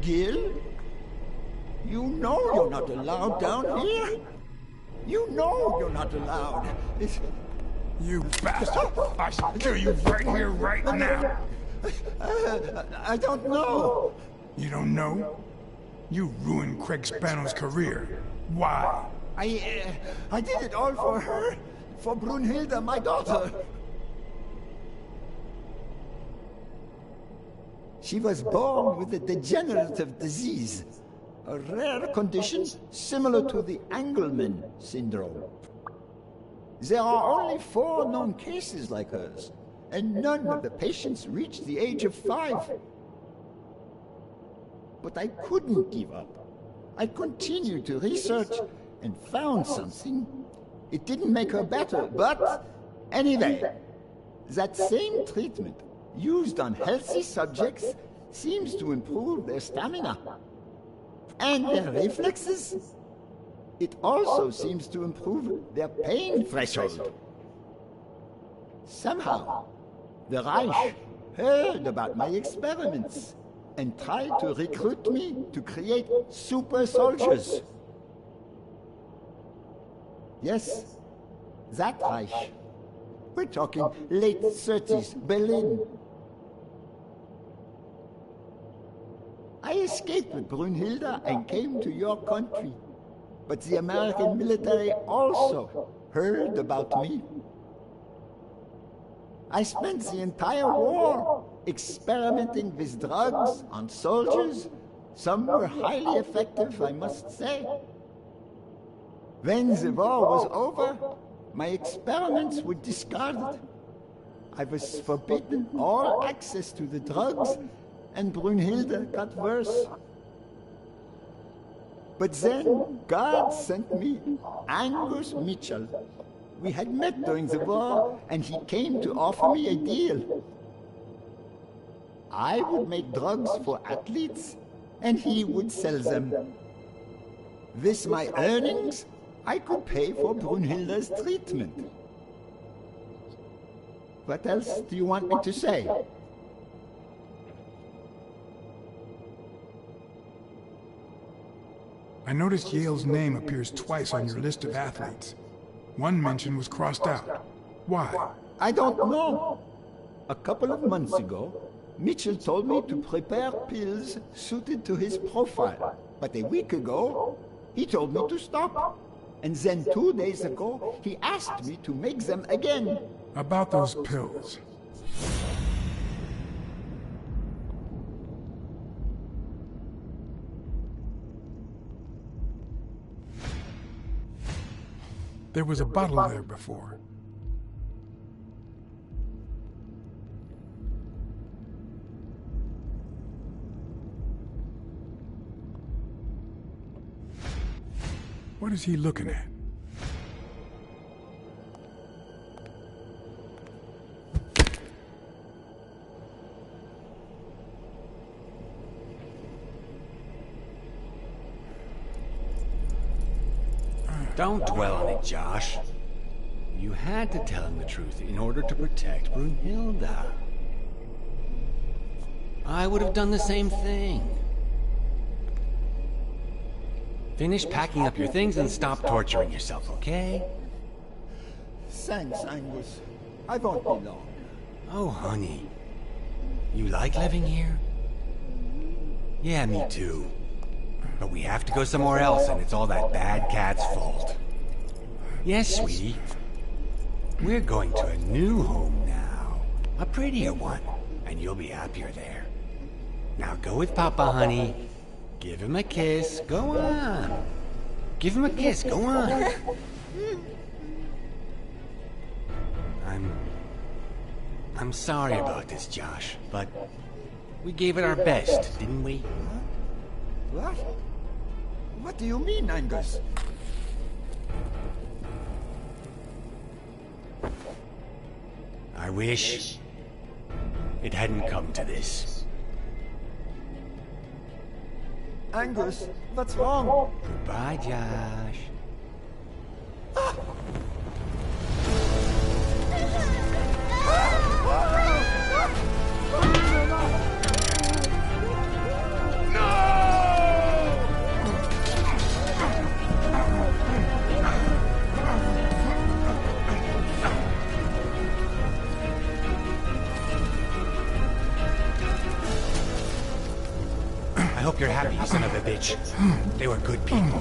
Gil? You know you're not allowed down here. You know you're not allowed. You bastard! I shall kill you right here, right now! I don't know. You don't know? You ruined Craig Spano's career. Why? I did it all for her. For Brunhilde, my daughter. She was born with a degenerative disease, a rare condition similar to the Angelman syndrome. There are only 4 known cases like hers, and none of the patients reach the age of 5. But I couldn't give up. I continued to research and found something. It didn't make her better, but anyway, that same treatment used on healthy subjects seems to improve their stamina and their reflexes. It also seems to improve their pain threshold. Somehow, the Reich heard about my experiments and tried to recruit me to create super soldiers. Yes, that Reich. We're talking late 30s, Berlin. I escaped with Brunhilde and came to your country. But the American military also heard about me. I spent the entire war experimenting with drugs on soldiers. Some were highly effective, I must say. When the war was over, my experiments were discarded. I was forbidden all access to the drugs, and Brunhilde got worse. But then God sent me Angus Mitchell. We had met during the war, and he came to offer me a deal. I would make drugs for athletes, and he would sell them. With my earnings, I could pay for Brunhilde's treatment. What else do you want me to say? I noticed Yale's name appears twice on your list of athletes. One mention was crossed out. Why? I don't know. A couple of months ago, Mitchell told me to prepare pills suited to his profile. But a week ago, he told me to stop. And then 2 days ago, he asked me to make them again. About those pills. There was a bottle there before. What is he looking at? Don't dwell on it, Josh. You had to tell him the truth in order to protect Brunhilde. I would have done the same thing. Finish packing up your things and stop torturing yourself, okay? Thanks, Angus. I won't be long. Oh, honey. You like living here? Yeah, me too. But we have to go somewhere else, and it's all that bad cat's fault. Yes, sweetie. We're going to a new home now. A prettier one. And you'll be happier there. Now go with Papa, honey. Give him a kiss. Go on. Give him a kiss. Go on. I'm sorry about this, Josh, but we gave it our best, didn't we? What? What do you mean, Angus? I wish it hadn't come to this. Angus, what's wrong? Goodbye, Josh. I hope you're happy, son of a bitch. They were good people.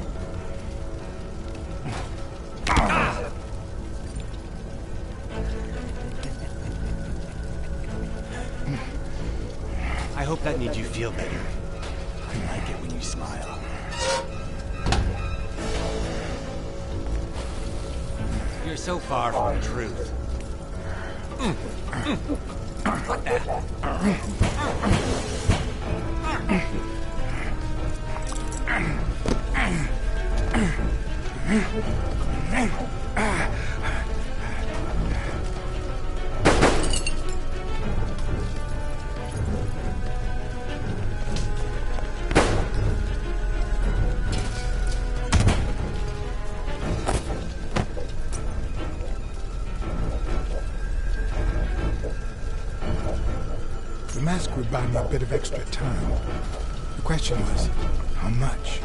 I hope that made you feel better. I like it when you smile. You're so far from the truth. What The mask would buy me a bit of extra time. The question was, how much?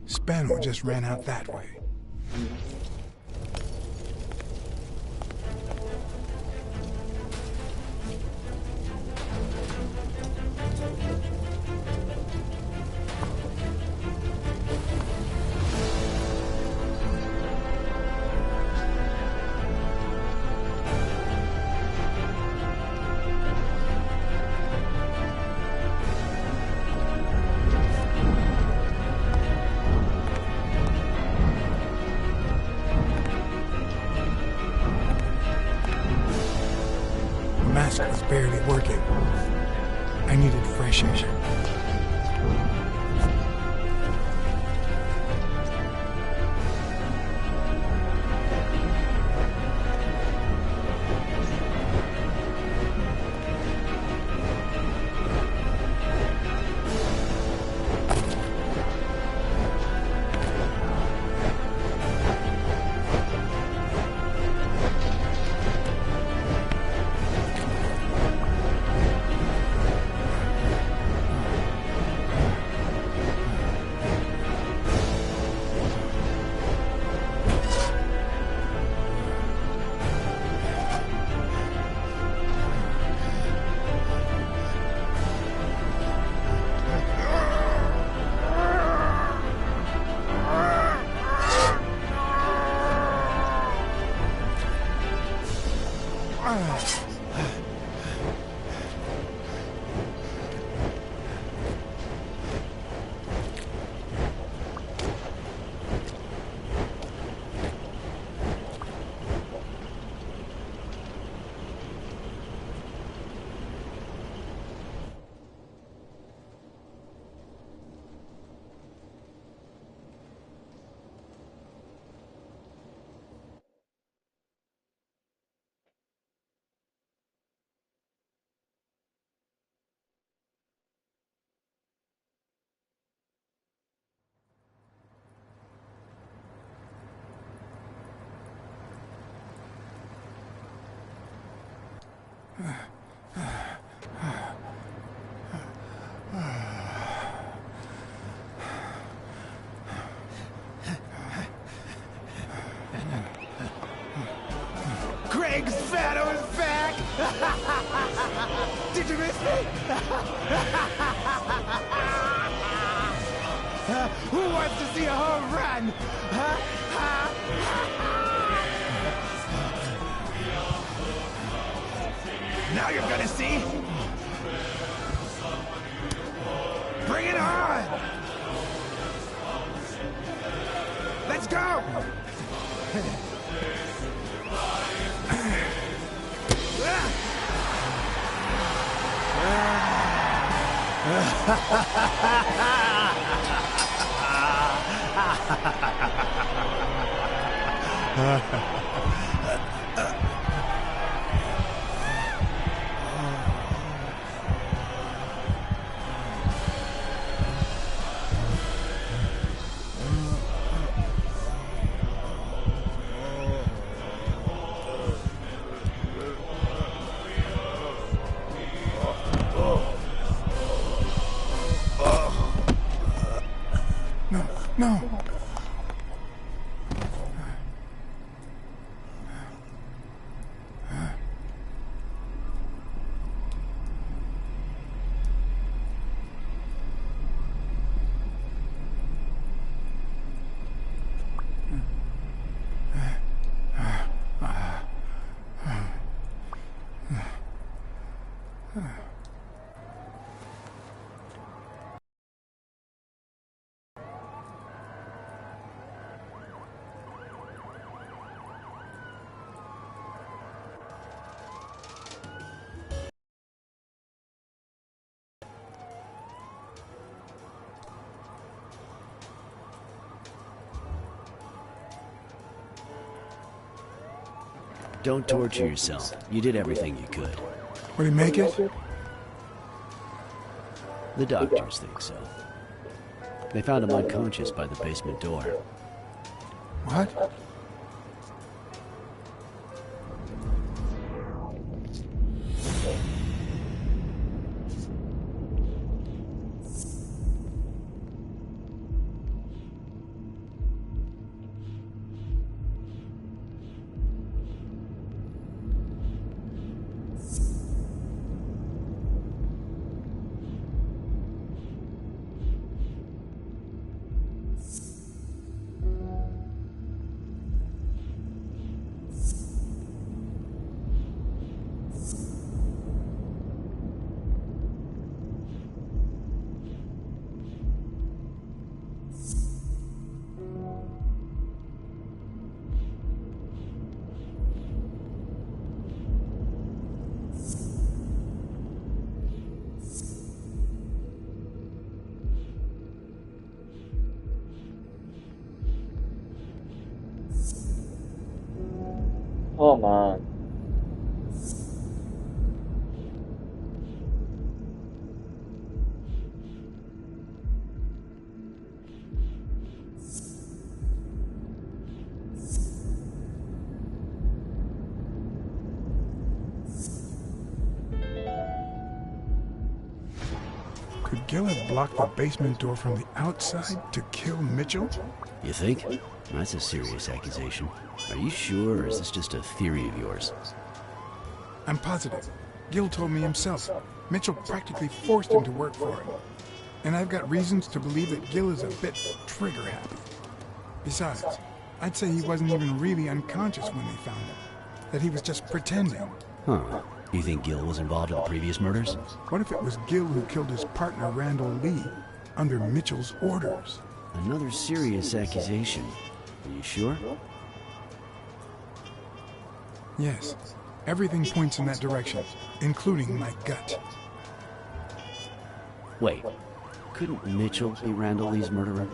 Spano just ran out that way. The mask was barely working. I needed fresh air. Craig Fatto is back! Did you miss me? Who wants to see a home run? Now you're gonna see. Bring it on! Let's go! No. Don't torture yourself. You did everything you could. Will he make it? The doctors think so. They found him unconscious by the basement door. What? Come on. Could Gil have blocked the basement door from the outside to kill Mitchell? You think? That's a serious accusation. Are you sure, or is this just a theory of yours? I'm positive. Gil told me himself. Mitchell practically forced him to work for him. And I've got reasons to believe that Gil is a bit trigger-happy. Besides, I'd say he wasn't even really unconscious when they found him. That he was just pretending. Huh. You think Gil was involved in the previous murders? What if it was Gil who killed his partner Randall Lee under Mitchell's orders? Another serious accusation. Are you sure? Yes. Everything points in that direction, including my gut. Wait. Couldn't Mitchell be Randall Lee's murderer?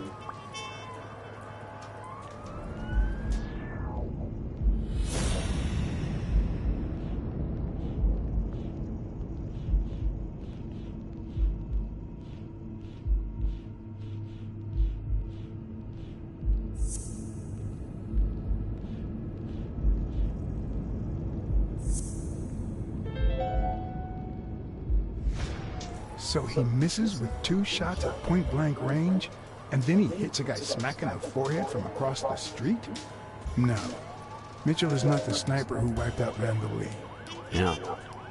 So he misses with 2 shots at point-blank range, and then he hits a guy smack in the forehead from across the street? No. Mitchell is not the sniper who wiped out Randall Lee. Yeah,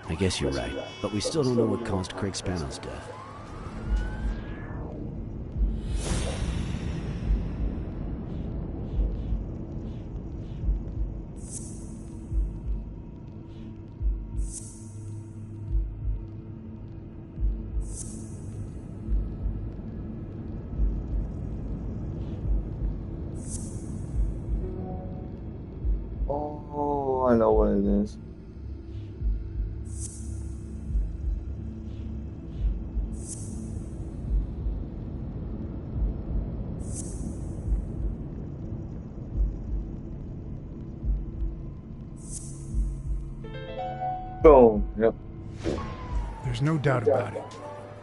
I guess you're right. But we still don't know what caused Craig Spano's death. Oh, I know what it is. Boom. Yep. There's no doubt about it.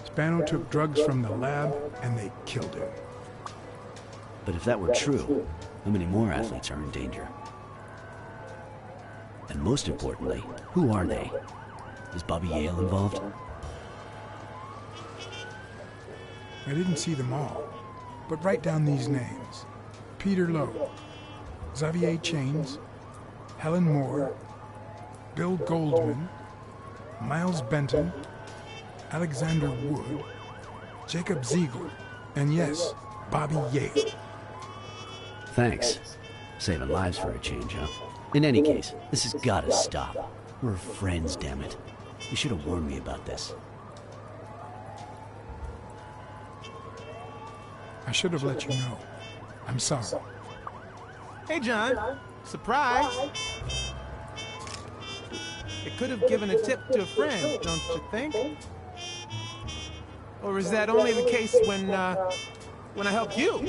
Spano took drugs from the lab, and they killed him. But if that were true, how many more athletes are in danger? And most importantly, who are they? Is Bobby Yale involved? I didn't see them all, but write down these names. Peter Lowe, Xavier Chains, Helen Moore, Bill Goldman, Miles Benton, Alexander Wood, Jacob Ziegler, and yes, Bobby Yale. Thanks. Saving lives for a change, huh? In any case, this has gotta stop. We're friends, damn it. You should have warned me about this. I should have let you know. I'm sorry. Hey, John. Surprise. It could have given a tip to a friend, don't you think? Or is that only the case when I help you?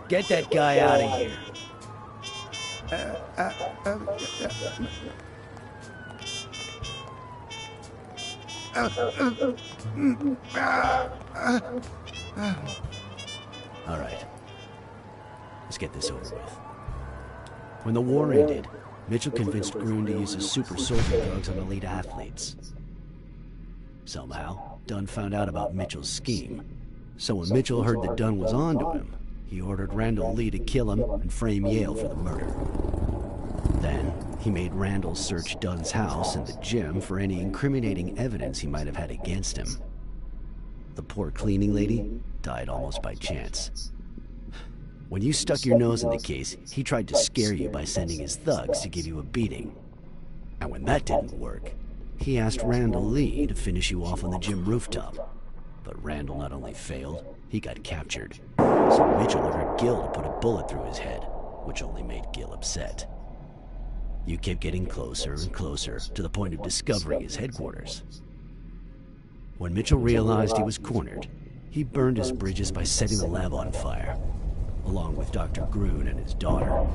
Get that guy out of here. All right. Let's get this over with. When the war ended, Mitchell convinced Grun to use his super soldier drugs on elite athletes. Somehow, Dunn found out about Mitchell's scheme. So when Mitchell heard that Dunn was onto him, he ordered Randall Lee to kill him and frame Yale for the murder. Then, he made Randall search Dunn's house and the gym for any incriminating evidence he might have had against him. The poor cleaning lady died almost by chance. When you stuck your nose in the case, he tried to scare you by sending his thugs to give you a beating. And when that didn't work, he asked Randall Lee to finish you off on the gym rooftop. But Randall not only failed, he got captured. So Mitchell ordered Gil to put a bullet through his head, which only made Gil upset. You kept getting closer and closer to the point of discovering his headquarters. When Mitchell realized he was cornered, he burned his bridges by setting the lab on fire, along with Dr. Grun and his daughter.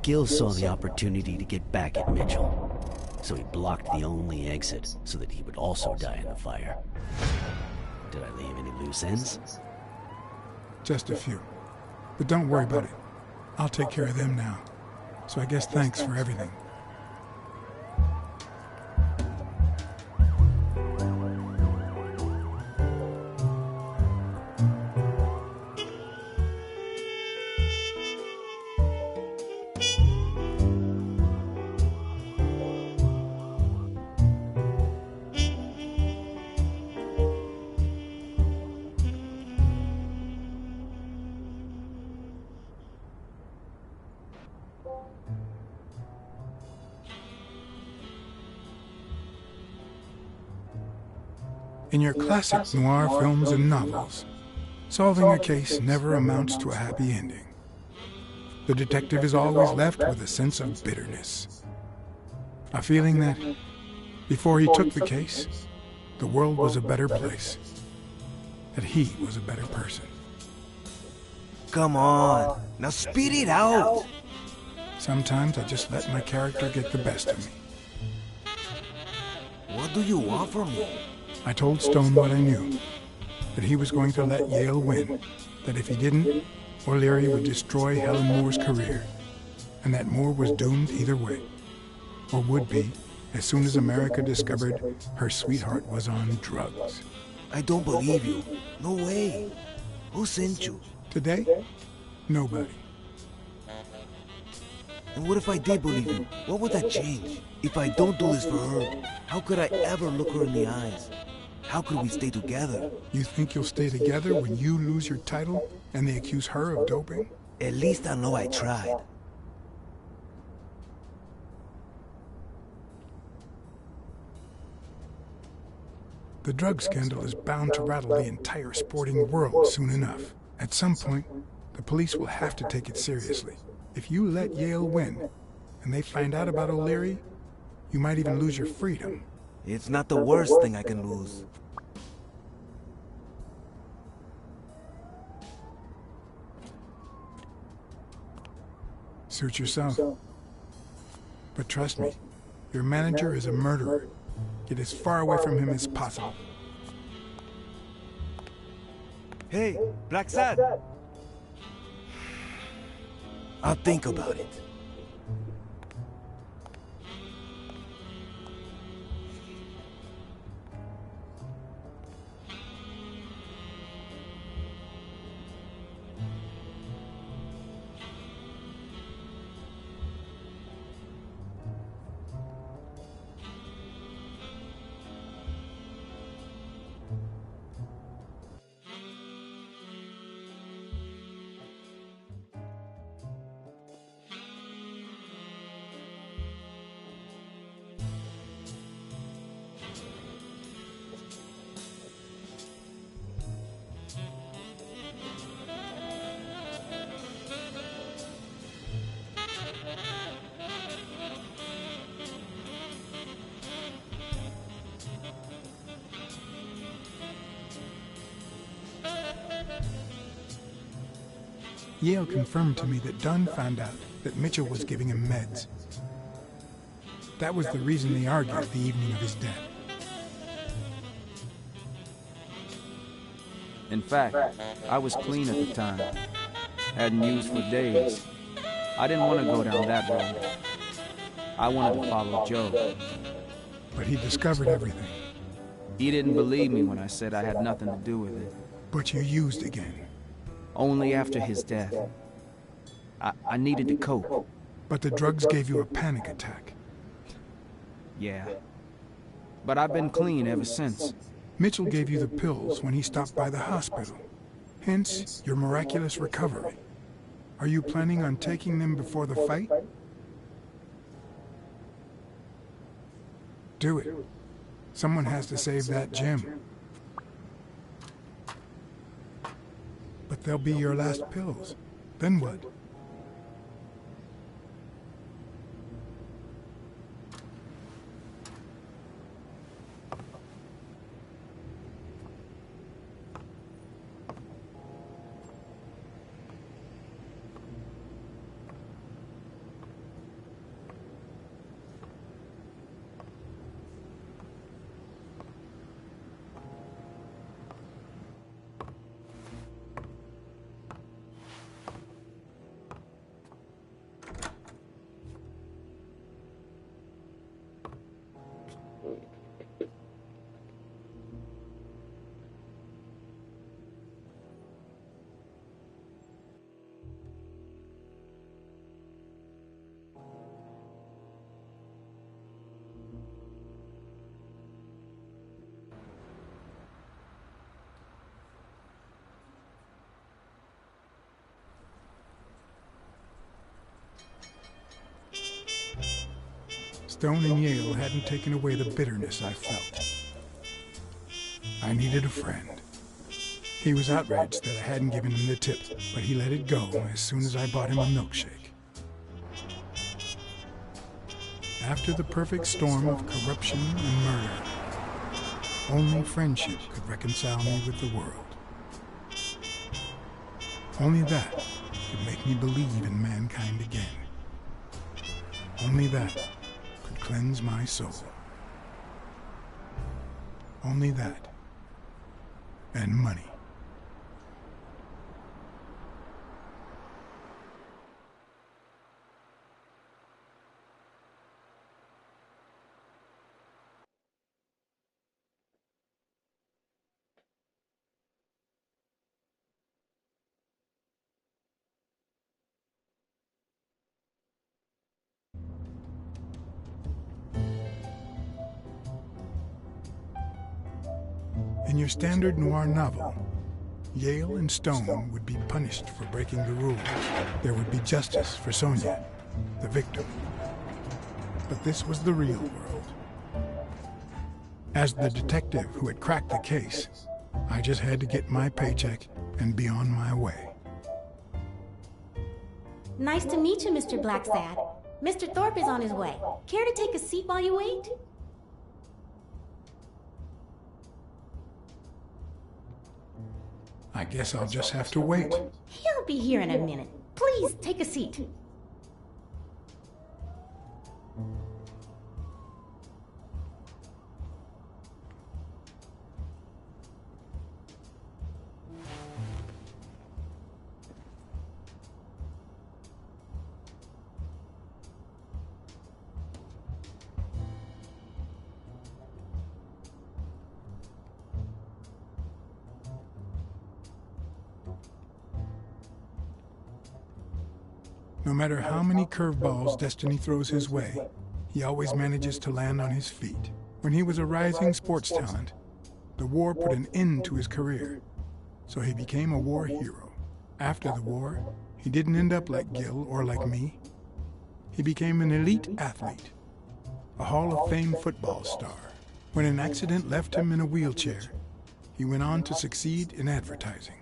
Gil saw the opportunity to get back at Mitchell, so he blocked the only exit so that he would also die in the fire. Did I leave any loose ends? Just a few. But don't worry about it. I'll take care of them now. So I guess thanks for everything. In your classic noir films and novels, solving a case never amounts to a happy ending. The detective is always left with a sense of bitterness. A feeling that, before he took the case, the world was a better place. That he was a better person. Come on, now speed it out. Sometimes I just let my character get the best of me. What do you want from me? I told Stone what I knew, that he was going to let Yale win, that if he didn't, O'Leary would destroy Helen Moore's career. and that Moore was doomed either way, or would be as soon as America discovered her sweetheart was on drugs. I don't believe you. No way. Who sent you? Today? Nobody. And what if I did believe you? What would that change? If I don't do this for her, how could I ever look her in the eyes? How could we stay together? You think you'll stay together when you lose your title and they accuse her of doping? At least I know I tried. The drug scandal is bound to rattle the entire sporting world soon enough. At some point, the police will have to take it seriously. If you let Yale win, and they find out about O'Leary, you might even lose your freedom. It's not the worst thing I can lose. Suit yourself. But trust me, your manager is a murderer. Get as far away from him as possible. Hey, Black Sad! I'll think about it. Yale confirmed to me that Dunn found out that Mitchell was giving him meds. That was the reason they argued the evening of his death. In fact, I was clean at the time. Hadn't used for days. I didn't want to go down that road. I wanted to follow Joe. But he discovered everything. He didn't believe me when I said I had nothing to do with it. But you used again. Only after his death. I needed to cope. But the drugs gave you a panic attack. Yeah. But I've been clean ever since. Mitchell gave you the pills when he stopped by the hospital. Hence, your miraculous recovery. Are you planning on taking them before the fight? Do it. Someone has to save that gem. But they'll be your last pills. Then what? Stone and Yale hadn't taken away the bitterness I felt. I needed a friend. He was outraged that I hadn't given him the tip, but he let it go as soon as I bought him a milkshake. After the perfect storm of corruption and murder, only friendship could reconcile me with the world. Only that could make me believe in mankind again. Only that could cleanse my soul. Only that, and money. In your standard noir novel, Yale and Stone would be punished for breaking the rules. There would be justice for Sonia, the victim. But this was the real world. As the detective who had cracked the case, I just had to get my paycheck and be on my way. Nice to meet you, Mr. Blacksad. Mr. Thorpe is on his way. Care to take a seat while you wait? I guess I'll just have to wait. He'll be here in a minute. Please, take a seat. No matter how many curveballs destiny throws his way, he always manages to land on his feet. When he was a rising sports talent, the war put an end to his career, so he became a war hero. After the war, he didn't end up like Gil or like me. He became an elite athlete, a Hall of Fame football star. When an accident left him in a wheelchair, he went on to succeed in advertising.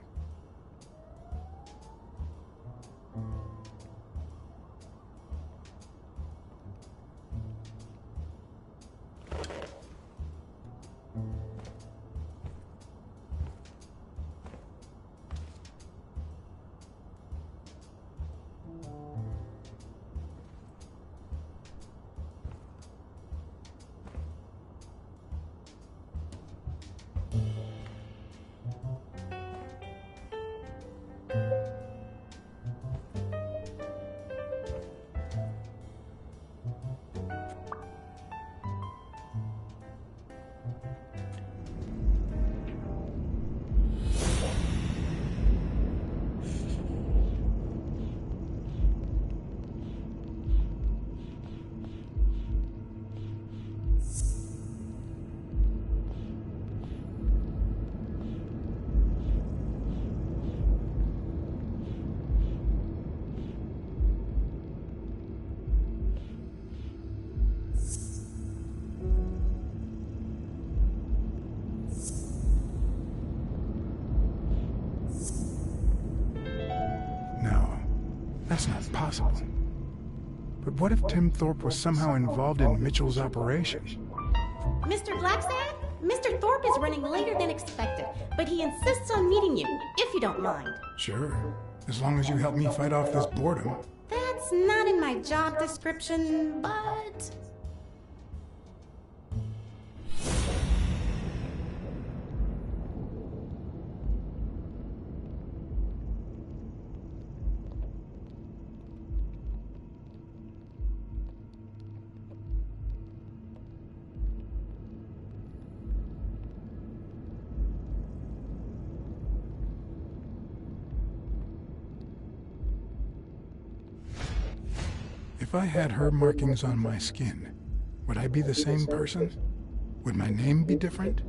That's not possible. But what if Tim Thorpe was somehow involved in Mitchell's operation? Mr. Blacksad, Mr. Thorpe is running later than expected, but he insists on meeting you, if you don't mind. Sure, as long as you help me fight off this boredom. That's not in my job description, but... If I had her markings on my skin, would I be the same person? Would my name be different?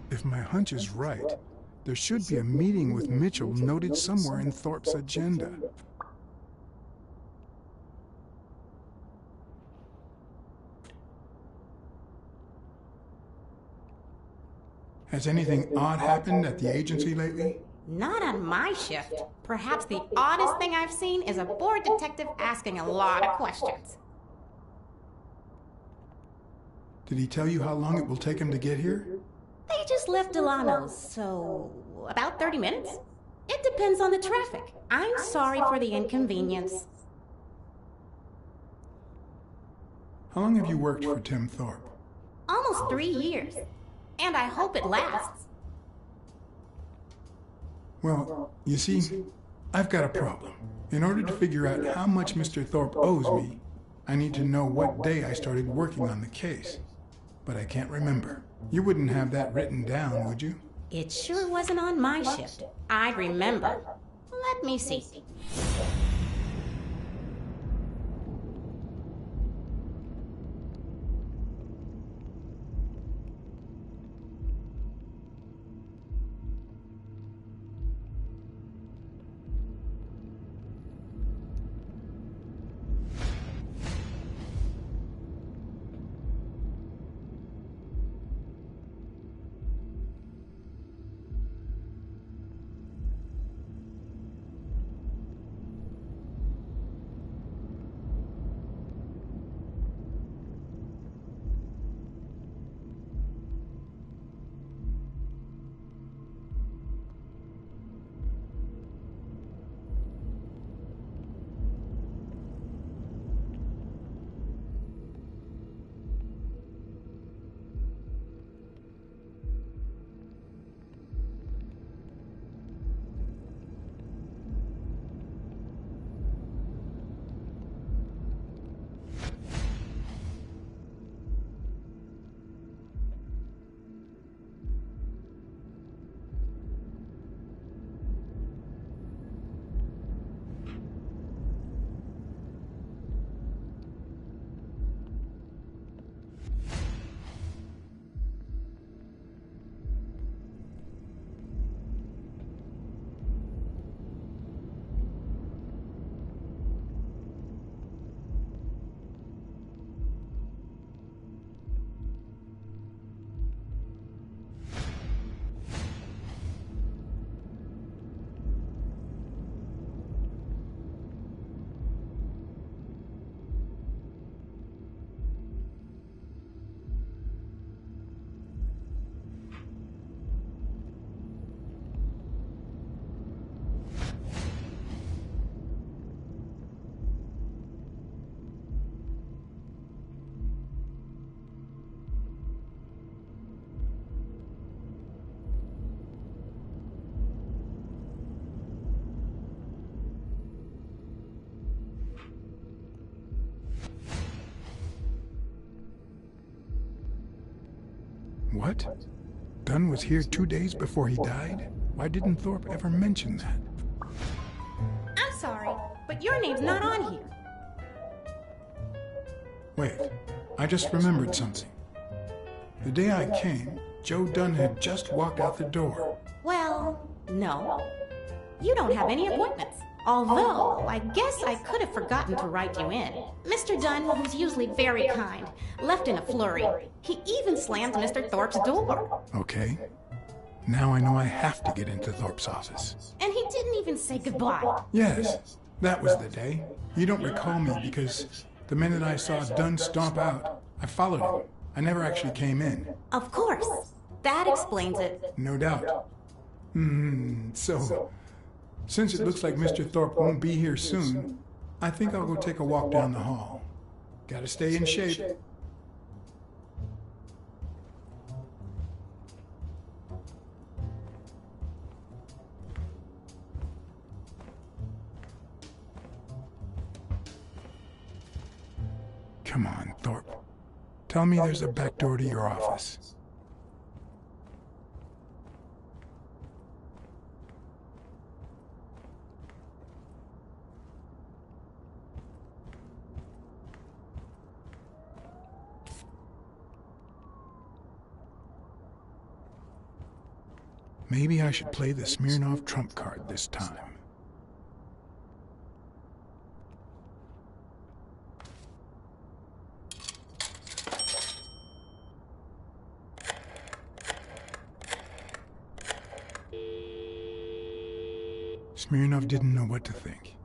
If my hunch is right, there should be a meeting with Mitchell noted somewhere in Thorpe's agenda. Has anything odd happened at the agency lately? Not on my shift. Perhaps the oddest thing I've seen is a bored detective asking a lot of questions. Did he tell you how long it will take him to get here? They just left Delano's, so about 30 minutes. It depends on the traffic. I'm sorry for the inconvenience. How long have you worked for Tim Thorpe? Almost 3 years. And I hope it lasts. Well, you see, I've got a problem. In order to figure out how much Mr. Thorpe owes me, I need to know what day I started working on the case. But I can't remember. You wouldn't have that written down, would you? It sure wasn't on my shift. I'd remember. Let me see. What? Dunn was here 2 days before he died? Why didn't Thorpe ever mention that? I'm sorry, but your name's not on here. Wait, I just remembered something. The day I came, Joe Dunn had just walked out the door. Well, no. You don't have any appointments. Although, I guess I could have forgotten to write you in. Mr. Dunn, who's usually very kind, left in a flurry. He even slammed Mr. Thorpe's door. Okay. Now I know I have to get into Thorpe's office. And he didn't even say goodbye. Yes, that was the day. You don't recall me because the minute I saw Dunn stomp out, I followed him. I never actually came in. Of course. That explains it. No doubt. So, since it looks like Mr. Thorpe won't be here soon, I think I'll go take a walk down the hall. Gotta stay in shape. Come on, Thorpe. Tell me there's a back door to your office. Maybe I should play the Smirnoff trump card this time. Smirnov didn't know what to think.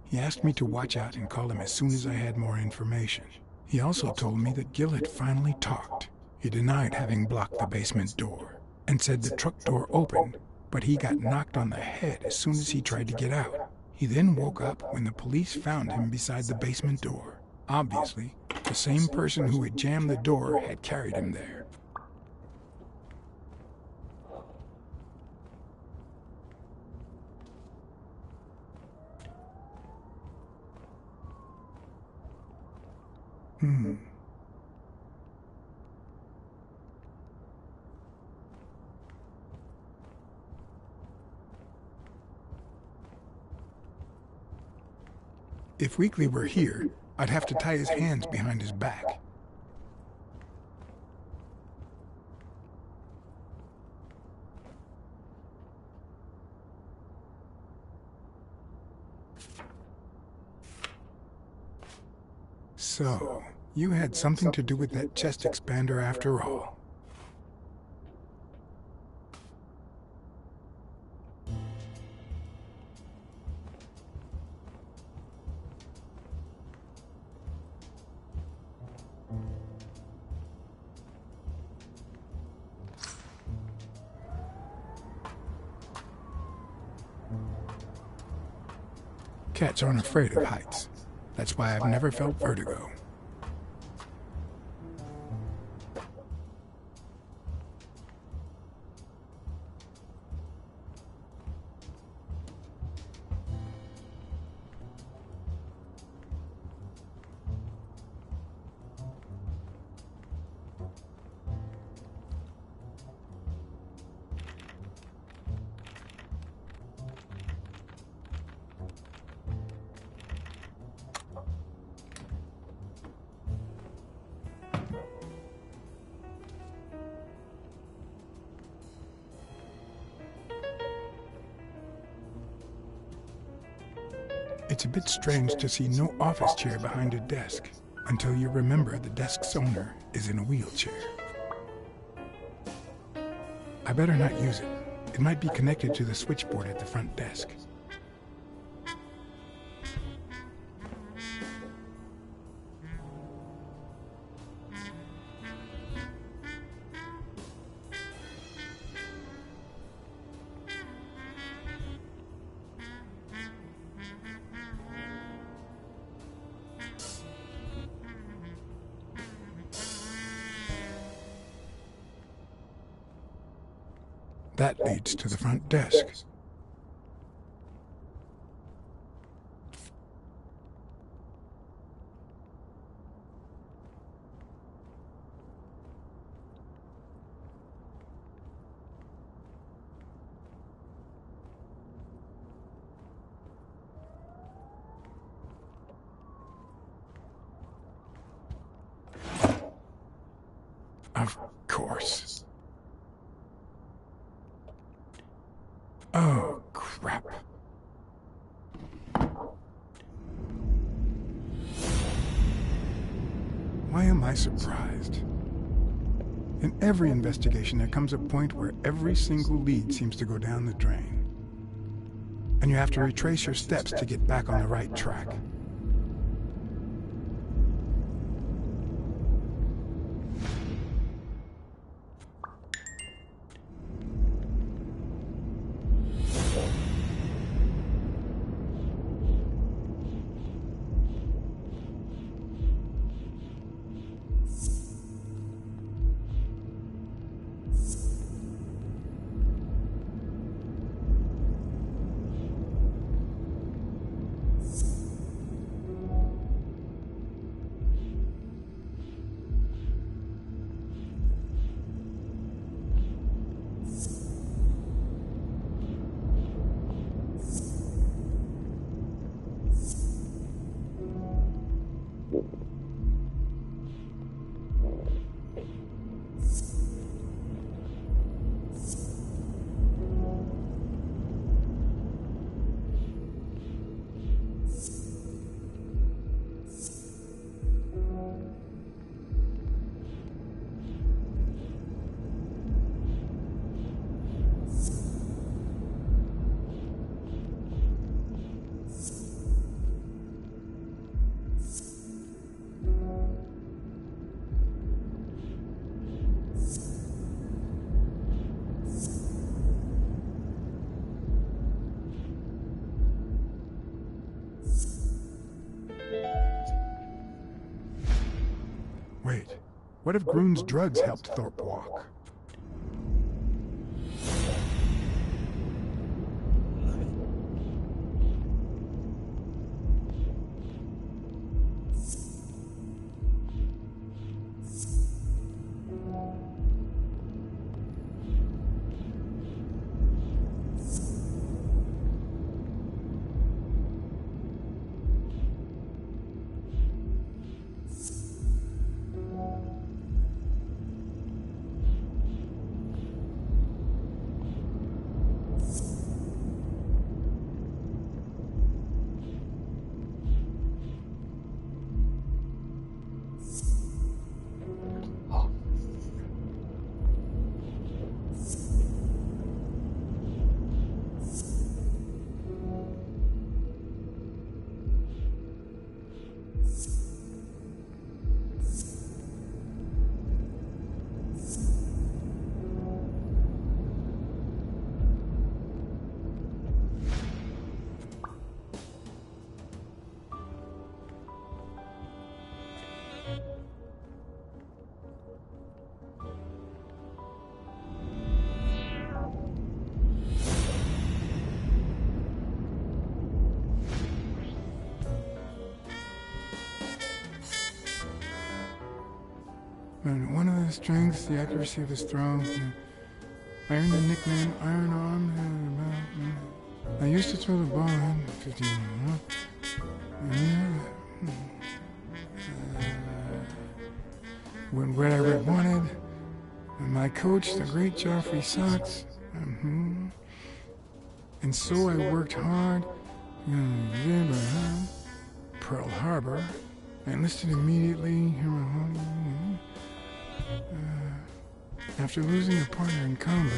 He asked me to watch out and call him as soon as I had more information. He also told me that Gil had finally talked. He denied having blocked the basement door and said the truck door opened, but he got knocked on the head as soon as he tried to get out. He then woke up when the police found him beside the basement door. Obviously, the same person who had jammed the door had carried him there. If Weekly were here, I'd have to tie his hands behind his back. So, you had something to do with that chest expander after all. Cats aren't afraid of heights. That's why I've never felt vertigo. It's a bit strange to see no office chair behind a desk, until you remember the desk's owner is in a wheelchair. I better not use it. It might be connected to the switchboard at the front desk. That leads to the front desk. Of course. Oh, crap. Why am I surprised? In every investigation, there comes a point where every single lead seems to go down the drain. And you have to retrace your steps to get back on the right track. What if Groon's drugs helped Thorpe walk? And one of his strengths, the accuracy of his throw. I earned the nickname Iron Arm. I used to throw the ball in 15. When where I wanted. And my coach, the great Joffrey Sachs. And so I worked hard. Pearl Harbor. I enlisted immediately. After losing a partner in combat,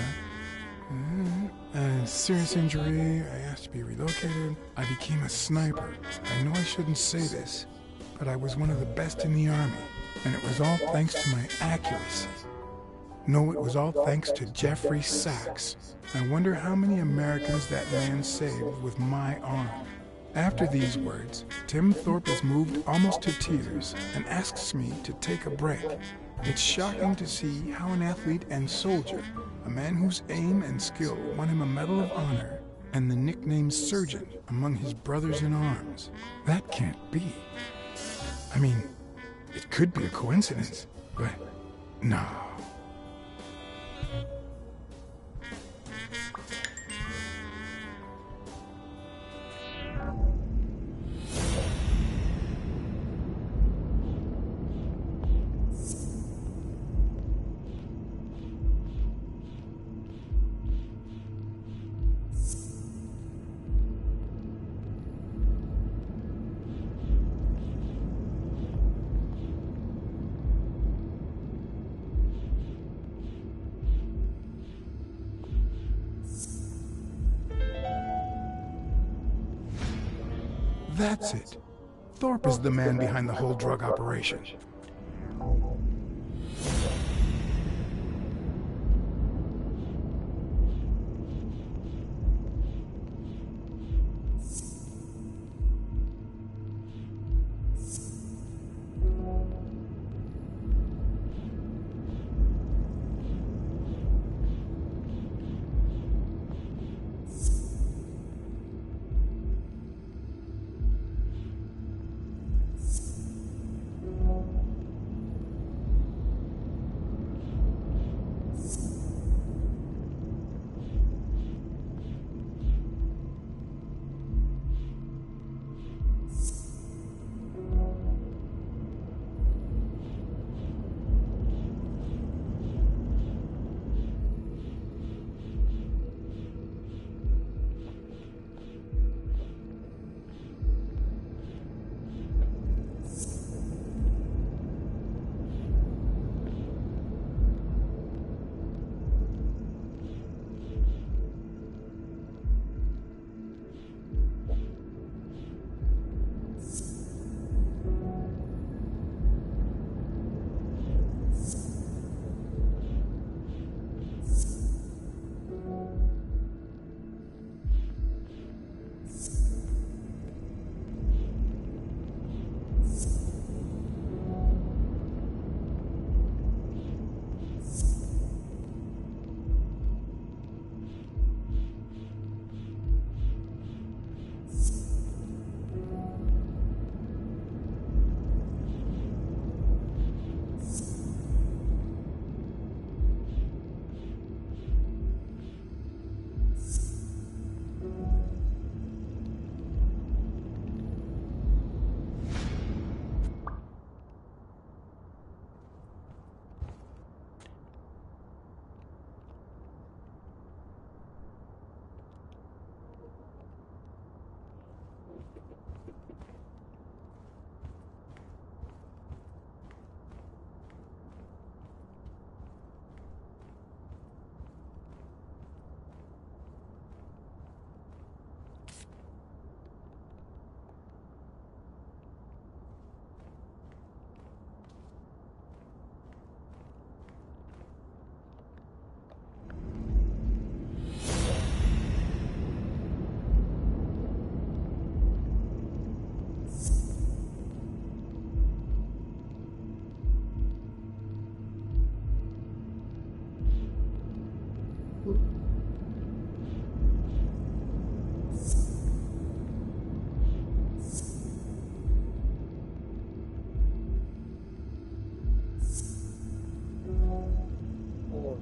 a serious injury, I asked to be relocated. I became a sniper. I know I shouldn't say this, but I was one of the best in the army, and it was all thanks to my accuracy. No, it was all thanks to Jeffrey Sachs. I wonder how many Americans that man saved with my arm. After these words, Tim Thorpe is moved almost to tears and asks me to take a break. It's shocking to see how an athlete and soldier, a man whose aim and skill won him a Medal of Honor and the nickname Surgeon among his brothers in arms. That can't be. I mean, it could be a coincidence, but no. That's it. Thorpe is the man behind the whole drug operation.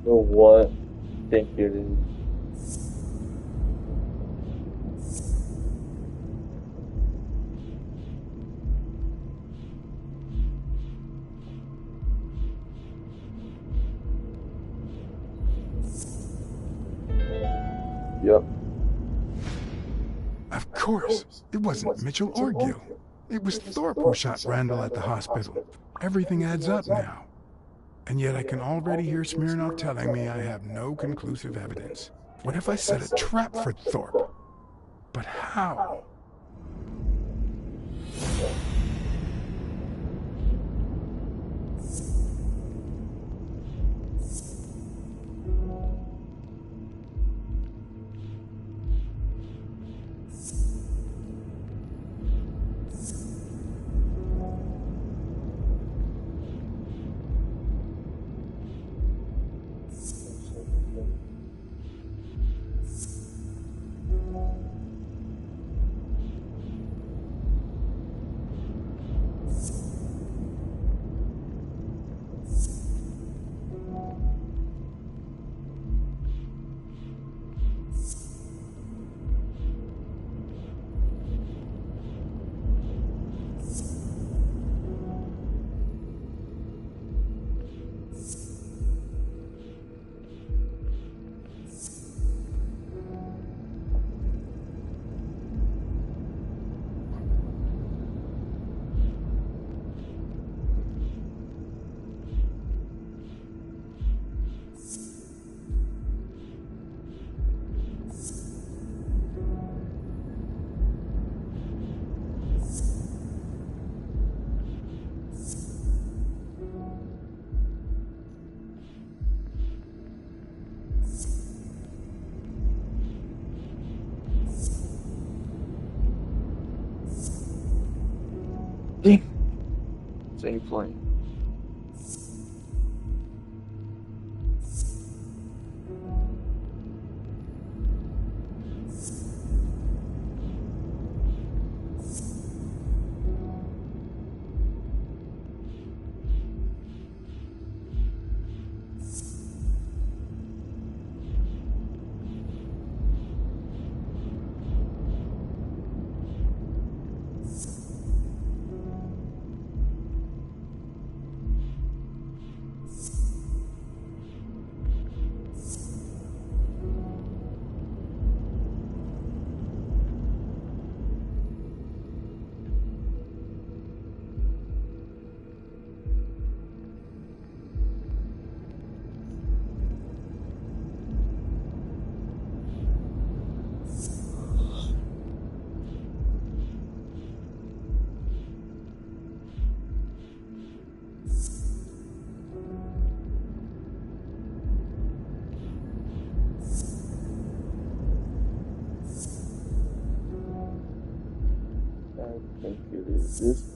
So what? Think it is. Yep. Of course. It wasn't Mitchell or Gil. It was Thorpe who shot Randall at the hospital. Everything adds up now. And yet I can already hear Smirnov telling me I have no conclusive evidence. What if I set a trap for Thorpe? But how? Same plane. I think it is this